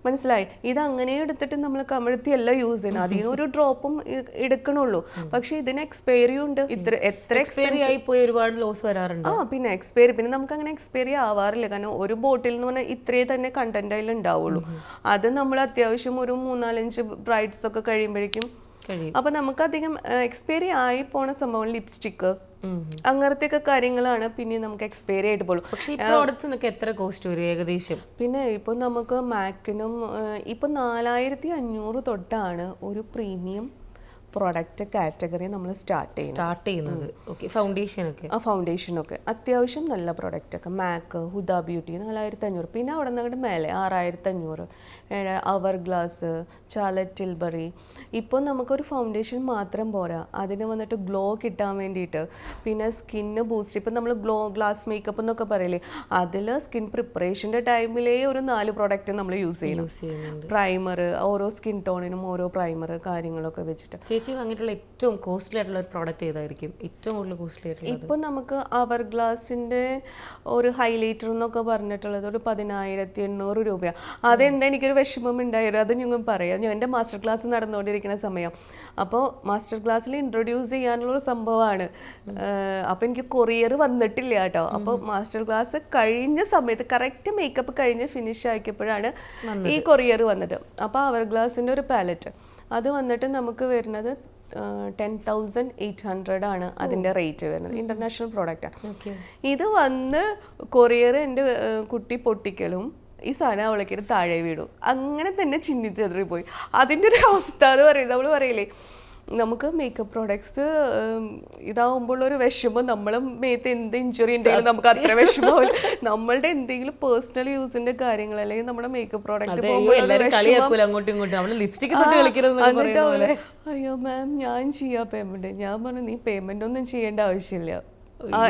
മനസ്സിലായി? ഇത് അങ്ങനെ എടുത്തിട്ട് നമ്മൾ കമഴ്ത്തിയല്ല യൂസ് ചെയ്യണം. അധികം ഒരു ഡ്രോപ്പും എടുക്കണുള്ളൂ. പക്ഷെ ഇതിന് എക്സ്പയറി ഉണ്ട്. എത്ര എക്സ്പയറി ആയി പോയി ഒരുപാട് ലോസ് വരാറുണ്ട്. പിന്നെ എക്സ്പയറി പിന്നെ നമുക്ക് അങ്ങനെ എക്സ്പയറി ആവാറില്ല. കാരണം ഒരു ബോട്ടിൽ എന്ന് പറഞ്ഞാൽ ഇത്രയേ തന്നെ കണ്ടന്റ് അതിൽ ഉണ്ടാവുള്ളൂ. അത് നമ്മൾ അത്യാവശ്യം ഒരു 3-4-5 ബ്രൈഡ്സ് ഒക്കെ കഴിയുമ്പോഴേക്കും അപ്പൊ നമുക്ക് അധികം എക്സ്പയറി ആയി പോണ സംഭവം ലിപ്സ്റ്റിക്ക്, അങ്ങനത്തെയൊക്കെ കാര്യങ്ങളാണ് പിന്നെ നമുക്ക് എക്സ്പയറി ആയിട്ട് പോകും. പക്ഷേ ഈ പ്രോഡക്ട്സിനൊക്കെ എത്ര കോസ്റ്റ് വരും ഏകദേശം? പിന്നെ ഇപ്പൊ നമുക്ക് മാക്കിനും ഇപ്പൊ 4500 തൊട്ടാണ് ഒരു പ്രീമിയം പ്രൊഡക്റ്റ് കാറ്റഗറി നമ്മൾ സ്റ്റാർട്ട് ചെയ്യുന്നത്. ഓക്കെ, ഫൗണ്ടേഷനൊക്കെ ഫൗണ്ടേഷനൊക്കെ അത്യാവശ്യം നല്ല പ്രൊഡക്റ്റൊക്കെ മാക്ക്, ഹുദ ബ്യൂട്ടി 4500. പിന്നെ അവിടെ നിന്ന് മേലെ 6500 അവർ ഗ്ലാസ്, ചാർലറ്റ് ടിൽബറി. ഇപ്പോൾ നമുക്കൊരു ഫൗണ്ടേഷൻ മാത്രം പോരാ, അതിന് വന്നിട്ട് ഗ്ലോ കിട്ടാൻ വേണ്ടിയിട്ട് പിന്നെ സ്കിന്ന് ബൂസ്റ്റ്. ഇപ്പം നമ്മൾ ഗ്ലാസ് മേക്കപ്പ് എന്നൊക്കെ പറയില്ലേ, അതിൽ സ്കിൻ പ്രിപ്പറേഷൻ്റെ ടൈമിലേ ഒരു 4 പ്രോഡക്റ്റ് നമ്മൾ യൂസ് ചെയ്യണം. പ്രൈമർ, ഓരോ സ്കിൻ ടോണിനും ഓരോ പ്രൈമർ കാര്യങ്ങളൊക്കെ വെച്ചിട്ട്. ചേച്ചി വാങ്ങിയിട്ടുള്ള ഏറ്റവും കോസ്റ്റ്ലി ആയിട്ടുള്ള ഒരു പ്രോഡക്റ്റ് ഏതായിരിക്കും? ഏറ്റവും കൂടുതൽ കോസ്റ്റ്ലി ആയിട്ടുള്ള ഇപ്പം നമുക്ക് അവർ ഗ്ലാസിൻ്റെ ഒരു ഹൈലൈറ്റർ എന്നൊക്കെ പറഞ്ഞിട്ടുള്ളത് ഒരു 10800 രൂപയാണ്. അതെന്താ എനിക്കൊരു വിഷമം ഉണ്ടായിരുന്നു, അത് ഞങ്ങൾ പറയാം. ഞാൻ എൻ്റെ മാസ്റ്റർ ക്ലാസ് നടന്നുകൊണ്ടിരിക്കുന്ന സമയം, അപ്പോൾ മാസ്റ്റർ ക്ലാസ്സിൽ ഇൻട്രൊഡ്യൂസ് ചെയ്യാനുള്ളൊരു സംഭവമാണ്. അപ്പോൾ എനിക്ക് കൊറിയർ വന്നിട്ടില്ല കേട്ടോ. അപ്പോൾ മാസ്റ്റർ ക്ലാസ് കഴിഞ്ഞ സമയത്ത് കറക്റ്റ് മേക്കപ്പ് കഴിഞ്ഞ് ഫിനിഷ് ആക്കിയപ്പോഴാണ് ഈ കൊറിയർ വന്നത്. അപ്പോൾ അവർ ഗ്ലാസിൻ്റെ ഒരു പാലറ്റ് അത് വന്നിട്ട് നമുക്ക് വരുന്നത് 10,800 ആണ് അതിൻ്റെ റേറ്റ് വരുന്നത്. ഇൻ്റർനാഷണൽ പ്രോഡക്റ്റാണ്. ഇത് വന്ന് കൊറിയർ എൻ്റെ കുട്ടി പൊട്ടിക്കലും ഈ സാധനം അവളേക്കൊരു താഴെ വീടും, അങ്ങനെ തന്നെ ചിന്നിത്തെറി പോയി. അതിൻ്റെ ഒരു അവസ്ഥ എന്ന് പറയുന്നത്, നമ്മൾ പറയില്ലേ നമുക്ക് മേക്കപ്പ് പ്രോഡക്ട്സ് ഇതാവുമ്പോൾ ഒരു വിഷമം, നമ്മളും മേത്ത് എന്ത് ഇഞ്ചുറി ഉണ്ടെങ്കിലും നമുക്ക് അത്ര വിഷമമില്ല. നമ്മളുടെ എന്തെങ്കിലും പേഴ്സണൽ യൂസിന്റെ കാര്യങ്ങൾ അല്ലെങ്കിൽ നമ്മുടെ മേക്കപ്പ് പ്രോഡക്റ്റ് അയ്യോ മാം ഞാൻ ചെയ്യാം പേയ്മെന്റ്. ഞാൻ പറഞ്ഞു നീ പേയ്മെന്റ് ഒന്നും ചെയ്യേണ്ട ആവശ്യമില്ല.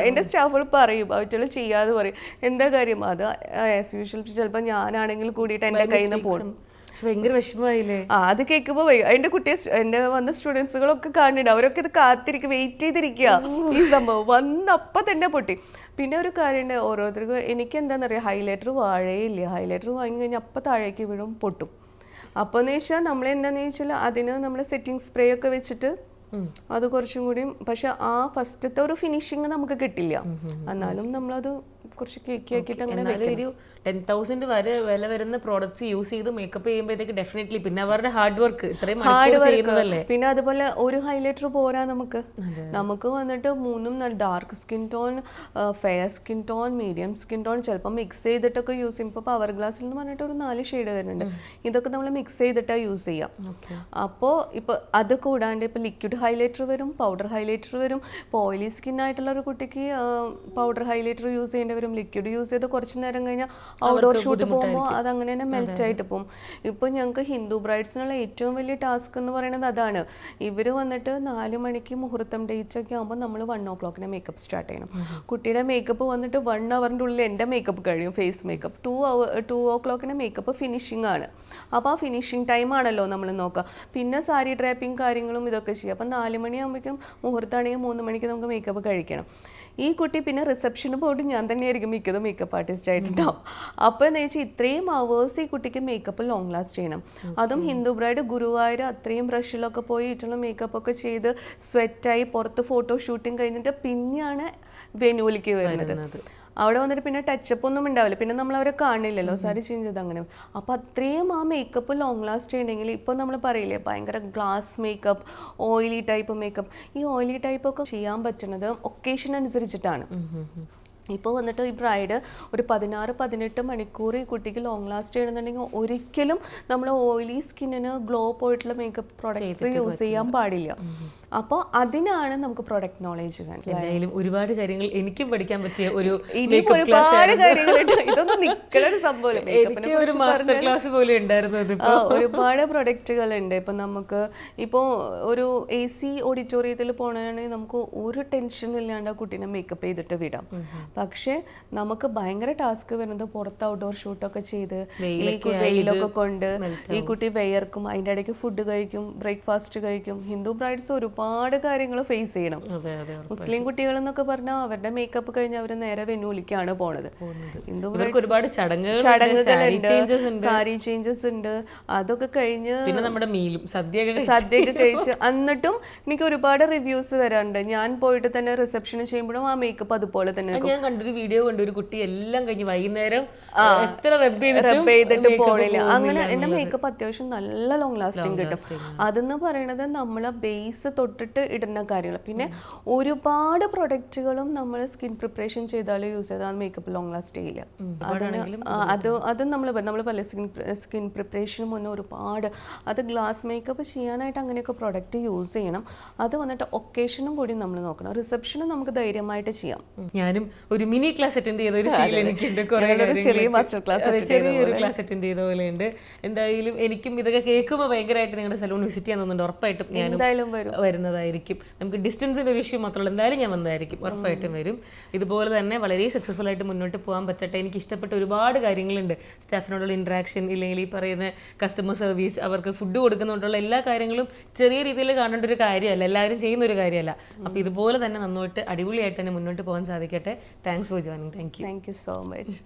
എൻ്റെ സ്റ്റാഫുകൾ പറയും, അവറ്റകൾ ചെയ്യാതെ പറയും. എന്താ കാര്യം, അത് ആസ് യൂഷ്വൽ ചിലപ്പോൾ ഞാനാണെങ്കിൽ കൂടിയിട്ട് എൻ്റെ കയ്യിൽ നിന്ന് പോകും. ഭയങ്കര വിഷമമായില്ലേ? അത് കേൾക്കുമ്പോൾ എൻ്റെ കുട്ടിയെ എൻ്റെ വന്ന സ്റ്റുഡൻസുകളൊക്കെ കാണുന്നുണ്ട്, അവരൊക്കെ ഇത് കാത്തിരിക്കുക, വെയിറ്റ് ചെയ്തിരിക്കുക ഈ സംഭവം വന്നപ്പോൾ തന്നെ പൊട്ടി. പിന്നെ ഒരു കാര്യമുണ്ട്, ഓരോരുത്തർക്കും എനിക്ക് എന്താണെന്നറിയാം, ഹൈലൈറ്റർ വാഴയില്ല. ഹൈലൈറ്റർ വാങ്ങി കഴിഞ്ഞാൽ അപ്പം താഴേക്ക് വീഴും, പൊട്ടും. അപ്പോൾ എന്ന് വെച്ചാൽ നമ്മളെന്താണെന്ന് വെച്ചാൽ അതിന് നമ്മൾ സെറ്റിംഗ് സ്പ്രേ ഒക്കെ വെച്ചിട്ട് അത് കുറച്ചും കൂടിയും, പക്ഷെ ആ ഫസ്റ്റത്തെ ഒരു ഫിനിഷിങ് നമുക്ക് കിട്ടില്ല. എന്നാലും നമ്മളത് കുറച്ച് കേക്കി ആക്കിയിട്ട് അങ്ങനെ ഒരു 10,000 വരെ വില വരുന്ന പ്രോഡക്ട്സ് യൂസ് ചെയ്ത് മേക്കപ്പ് ചെയ്യുമ്പോഴത്തേക്ക് ഡെഫിനറ്റ്ലി പിന്നെ അവരുടെ ഹാർഡ് വർക്ക് ഇത്രയും ചെയ്യുന്നതല്ലേ. പിന്നെ അതുപോലെ ഒരു ഹൈലൈറ്റർ പോരാ നമുക്ക് വന്നിട്ട് 3 dark skin tone, fair skin tone, medium skin tone ചിലപ്പോൾ മിക്സ് ചെയ്തിട്ടൊക്കെ യൂസ് ചെയ്യും. ഇപ്പോൾ പവർ ഗ്ലാസ്സിൽ എന്ന് പറഞ്ഞിട്ട് ഒരു 4 ഷെയ്ഡ് വരുന്നുണ്ട്. ഇതൊക്കെ നമ്മൾ മിക്സ് ചെയ്തിട്ടാണ് യൂസ് ചെയ്യാം. അപ്പോൾ ഇപ്പോൾ അത് കൂടാണ്ട് ഇപ്പോൾ ലിക്വിഡ് ഹൈലൈറ്റർ വരും, പൗഡർ ഹൈലൈറ്റർ വരും. ഇപ്പോൾ ഓയിലി സ്കിൻ ആയിട്ടുള്ള ഒരു കുട്ടിക്ക് പൗഡർ ഹൈലൈറ്റർ യൂസ് ചെയ്യേണ്ടി വരും. ലിക്വിഡ് യൂസ് ചെയ്ത് കുറച്ച് നേരം കഴിഞ്ഞാൽ ഔട്ട്ഡോർ ഷൂട്ട് പോകുമ്പോൾ അതങ്ങനെ തന്നെ മെൽറ്റ് ആയിട്ട് പോകും. ഇപ്പോൾ ഞങ്ങൾക്ക് ഹിന്ദു ബ്രൈഡ്സിനുള്ള ഏറ്റവും വലിയ ടാസ്ക് എന്ന് പറയുന്നത് അതാണ്. ഇവർ വന്നിട്ട് 4 മണിക്ക് മുഹൂർത്തം ഡേറ്റ്സ് ഒക്കെ ആകുമ്പോൾ നമ്മൾ 1 o'clock മേക്കപ്പ് സ്റ്റാർട്ട് ചെയ്യണം. കുട്ടിയുടെ മേക്കപ്പ് വന്നിട്ട് 1 hourൻ്റെ ഉള്ളിൽ എൻ്റെ മേക്കപ്പ് കഴിയും, face makeup. 2 o'clock makeup finishing ആണ്. അപ്പോൾ ആ ഫിനിഷിംഗ് ടൈം ആണല്ലോ നമ്മൾ നോക്കുക. പിന്നെ സാരി ഡ്രാപ്പിംഗ് കാര്യങ്ങളും ഇതൊക്കെ ചെയ്യും. അപ്പം 4 മണിയാകുമ്പോഴേക്കും മുഹൂർത്തമാണെങ്കിൽ 3 മണിക്ക് നമുക്ക് മേക്കപ്പ് കഴിക്കണം. ഈ കുട്ടി പിന്നെ റിസപ്ഷന് പോയിട്ട് ഞാൻ തന്നെയായിരിക്കും മിക്കതും മേക്കപ്പ് ആർട്ടിസ്റ്റ് ആയിട്ടുണ്ടാവും. അപ്പോൾ എന്ന് വെച്ചാൽ ഇത്രയും അവേഴ്സ് ഈ കുട്ടിക്ക് മേക്കപ്പ് ലോങ് ലാസ്റ്റ് ചെയ്യണം. അതും ഹിന്ദു ബ്രൈഡ് ഗുരുവായൂർ അത്രയും ബ്രഷിലൊക്കെ പോയിട്ടുള്ള മേക്കപ്പ് ഒക്കെ ചെയ്ത് സ്വെറ്റായി പുറത്ത് ഫോട്ടോ ഷൂട്ടിങ് കഴിഞ്ഞിട്ട് പിന്നെയാണ് വെന്യൂലിക്ക് വരുന്നത്. അവിടെ വന്നിട്ട് പിന്നെ ടച്ചപ്പ് ഒന്നും ഉണ്ടാവില്ല, പിന്നെ നമ്മൾ അവരെ കാണില്ലല്ലോ, സാരി ചേഞ്ച് ചെയ്ത് അങ്ങനെ. അപ്പോൾ അത്രയും ആ മേക്കപ്പ് ലോങ് ലാസ്റ്റ് ചെയ്യണമെങ്കിൽ ഇപ്പോൾ നമ്മൾ പറയില്ലേ ഭയങ്കര glass makeup, oily type makeup, ഈ ഓയിലി ടൈപ്പ് ഒക്കെ ചെയ്യാൻ പറ്റുന്നത് ഒക്കേഷൻ അനുസരിച്ചിട്ടാണ്. ഇപ്പോൾ വന്നിട്ട് ഈ ബ്രൈഡ് ഒരു 16-18 മണിക്കൂർ ഈ കുട്ടിക്ക് ലോങ് ലാസ്റ്റ് ചെയ്യണമെന്നുണ്ടെങ്കിൽ ഒരിക്കലും നമ്മൾ ഓയിലി സ്കിന്നിന് ഗ്ലോ പോയിട്ടുള്ള മേക്കപ്പ് പ്രോഡക്ട്സ് യൂസ് ചെയ്യാൻ പാടില്ല. അപ്പോൾ അതിനാണ് നമുക്ക് പ്രൊഡക്റ്റ് നോളേജ് വേണം. ഒരുപാട് കാര്യങ്ങൾ എനിക്കും പഠിക്കാൻ പറ്റിയ ഒരു ഒരുപാട് കാര്യങ്ങളുണ്ട്. ഇതൊന്നും നിൽക്കുന്ന ഒരു സംഭവം, ഒരുപാട് പ്രൊഡക്റ്റുകളുണ്ട്. ഇപ്പം നമുക്ക് ഇപ്പോൾ ഒരു AC ഓഡിറ്റോറിയത്തിൽ പോകണമെങ്കിൽ നമുക്ക് ഒരു ടെൻഷനും ഇല്ലാണ്ട് ആ കുട്ടീനെ മേക്കപ്പ് ചെയ്തിട്ട് വിടാം. പക്ഷെ നമുക്ക് ഭയങ്കര ടാസ്ക് വരുന്നത് പുറത്ത് ഔട്ട്ഡോർ ഷൂട്ടൊക്കെ ചെയ്ത് ഈ വെയിലൊക്കെ കൊണ്ട് ഈ കുട്ടി വെയർക്കും, അതിൻ്റെ ഇടയ്ക്ക് ഫുഡ് കഴിക്കും, ബ്രേക്ക്ഫാസ്റ്റ് കഴിക്കും. ഹിന്ദു ബ്രൈഡ്സ് ഒരുപാട് കാര്യങ്ങൾ ഫേസ് ചെയ്യണം. മുസ്ലിം കുട്ടികൾ എന്നൊക്കെ പറഞ്ഞാൽ അവരുടെ മേക്കപ്പ് കഴിഞ്ഞ് അവർ നേരെ വെന്യൂലിക്കാണ് പോണത്. ഹിന്ദു ബ്രൈഡ്സ് ഒരുപാട് ചടങ്ങുകളുണ്ട്, സാരി ചേഞ്ചസ് ഉണ്ട്. അതൊക്കെ കഴിഞ്ഞ് സദ്യയൊക്കെ കഴിച്ച് എന്നിട്ടും എനിക്ക് ഒരുപാട് റിവ്യൂസ് വരാറുണ്ട്. ഞാൻ പോയിട്ട് തന്നെ റിസപ്ഷന് ചെയ്യുമ്പോഴും ആ മേക്കപ്പ് അതുപോലെ തന്നെ കണ്ടൊരു വീഡിയോ കണ്ടു, ഒരു കുട്ടി എല്ലാം കഴിഞ്ഞ് വൈകുന്നേരം എത്ര റബ്ബ് ചെയ്തിട്ട് പോണില്ല. അങ്ങനെ എന്റെ മേക്കപ്പ് അത്യാവശ്യം നല്ല ലോങ് ലാസ്റ്റിംഗ് കിട്ടും. അതെന്ന് പറയണത് നമ്മളെ ബേസ് തൊട്ടിട്ട് ഇടുന്ന കാര്യങ്ങൾ. പിന്നെ ഒരുപാട് പ്രൊഡക്റ്റുകളും നമ്മൾ സ്കിൻ പ്രിപ്പറേഷൻ ചെയ്താൽ യൂസ് ചെയ്താൽ മേക്കപ്പ് ലോങ് ലാസ്റ്റ് ചെയ്യില്ല. അത് നമ്മൾ പല സ്കിൻ പ്രിപ്പറേഷന് മുന്നേ ഒരുപാട് അത് ഗ്ലാസ് മേക്കപ്പ് ചെയ്യാനായിട്ട് അങ്ങനെയൊക്കെ പ്രൊഡക്റ്റ് യൂസ് ചെയ്യണം. അത് വന്നിട്ട് ഒക്കേഷനും കൂടി നമ്മൾ നോക്കണം. റിസപ്ഷനും നമുക്ക് ധൈര്യമായിട്ട് ചെയ്യാം. ഞാനും ഒരു മിനി ക്ലാസ് അറ്റൻഡ് ചെയ്ത ഒരു ഫീൽ എനിക്കുണ്ട്. ചെറിയ മാസ്റ്റർ ക്ലാസ് ചെറിയൊരു ക്ലാസ് അറ്റൻഡ് ചെയ്ത പോലെയുണ്ട്. എന്തായാലും എനിക്കും ഇതൊക്കെ കേൾക്കുമ്പോൾ ഭയങ്കരമായിട്ട് നിങ്ങളുടെ സലൂൺ വിസിറ്റ് ചെയ്യാൻ തോന്നുന്നുണ്ട്. ഉറപ്പായിട്ടും ഞാൻ വരുന്നതായിരിക്കും. നമുക്ക് ഡിസ്റ്റൻസിന്റെ ഒരു വിഷയം മാത്രമല്ല, എന്തായാലും ഞാൻ വന്നതായിരിക്കും, ഉറപ്പായിട്ടും വരും. ഇതുപോലെ തന്നെ വളരെ സക്സസ്ഫുൾ ആയിട്ട് മുന്നോട്ട് പോകാൻ പറ്റട്ടെ. എനിക്ക് ഇഷ്ടപ്പെട്ട ഒരുപാട് കാര്യങ്ങളുണ്ട്. സ്റ്റാഫിനോടുള്ള ഇന്ററാക്ഷൻ, ഇല്ലെങ്കിൽ ഈ പറയുന്ന കസ്റ്റമർ സർവീസ്, അവർക്ക് ഫുഡ് കൊടുക്കുന്നതുകൊണ്ടുള്ള എല്ലാ കാര്യങ്ങളും ചെറിയ രീതിയിൽ കാണേണ്ട ഒരു കാര്യമല്ല, എല്ലാവരും ചെയ്യുന്ന ഒരു കാര്യമല്ല. അപ്പോൾ ഇതുപോലെ തന്നെ നന്നായിട്ട് അടിപൊളിയായിട്ട് തന്നെ മുന്നോട്ട് പോകാൻ സാധിക്കട്ടെ. Thanks for joining. Thank you so much.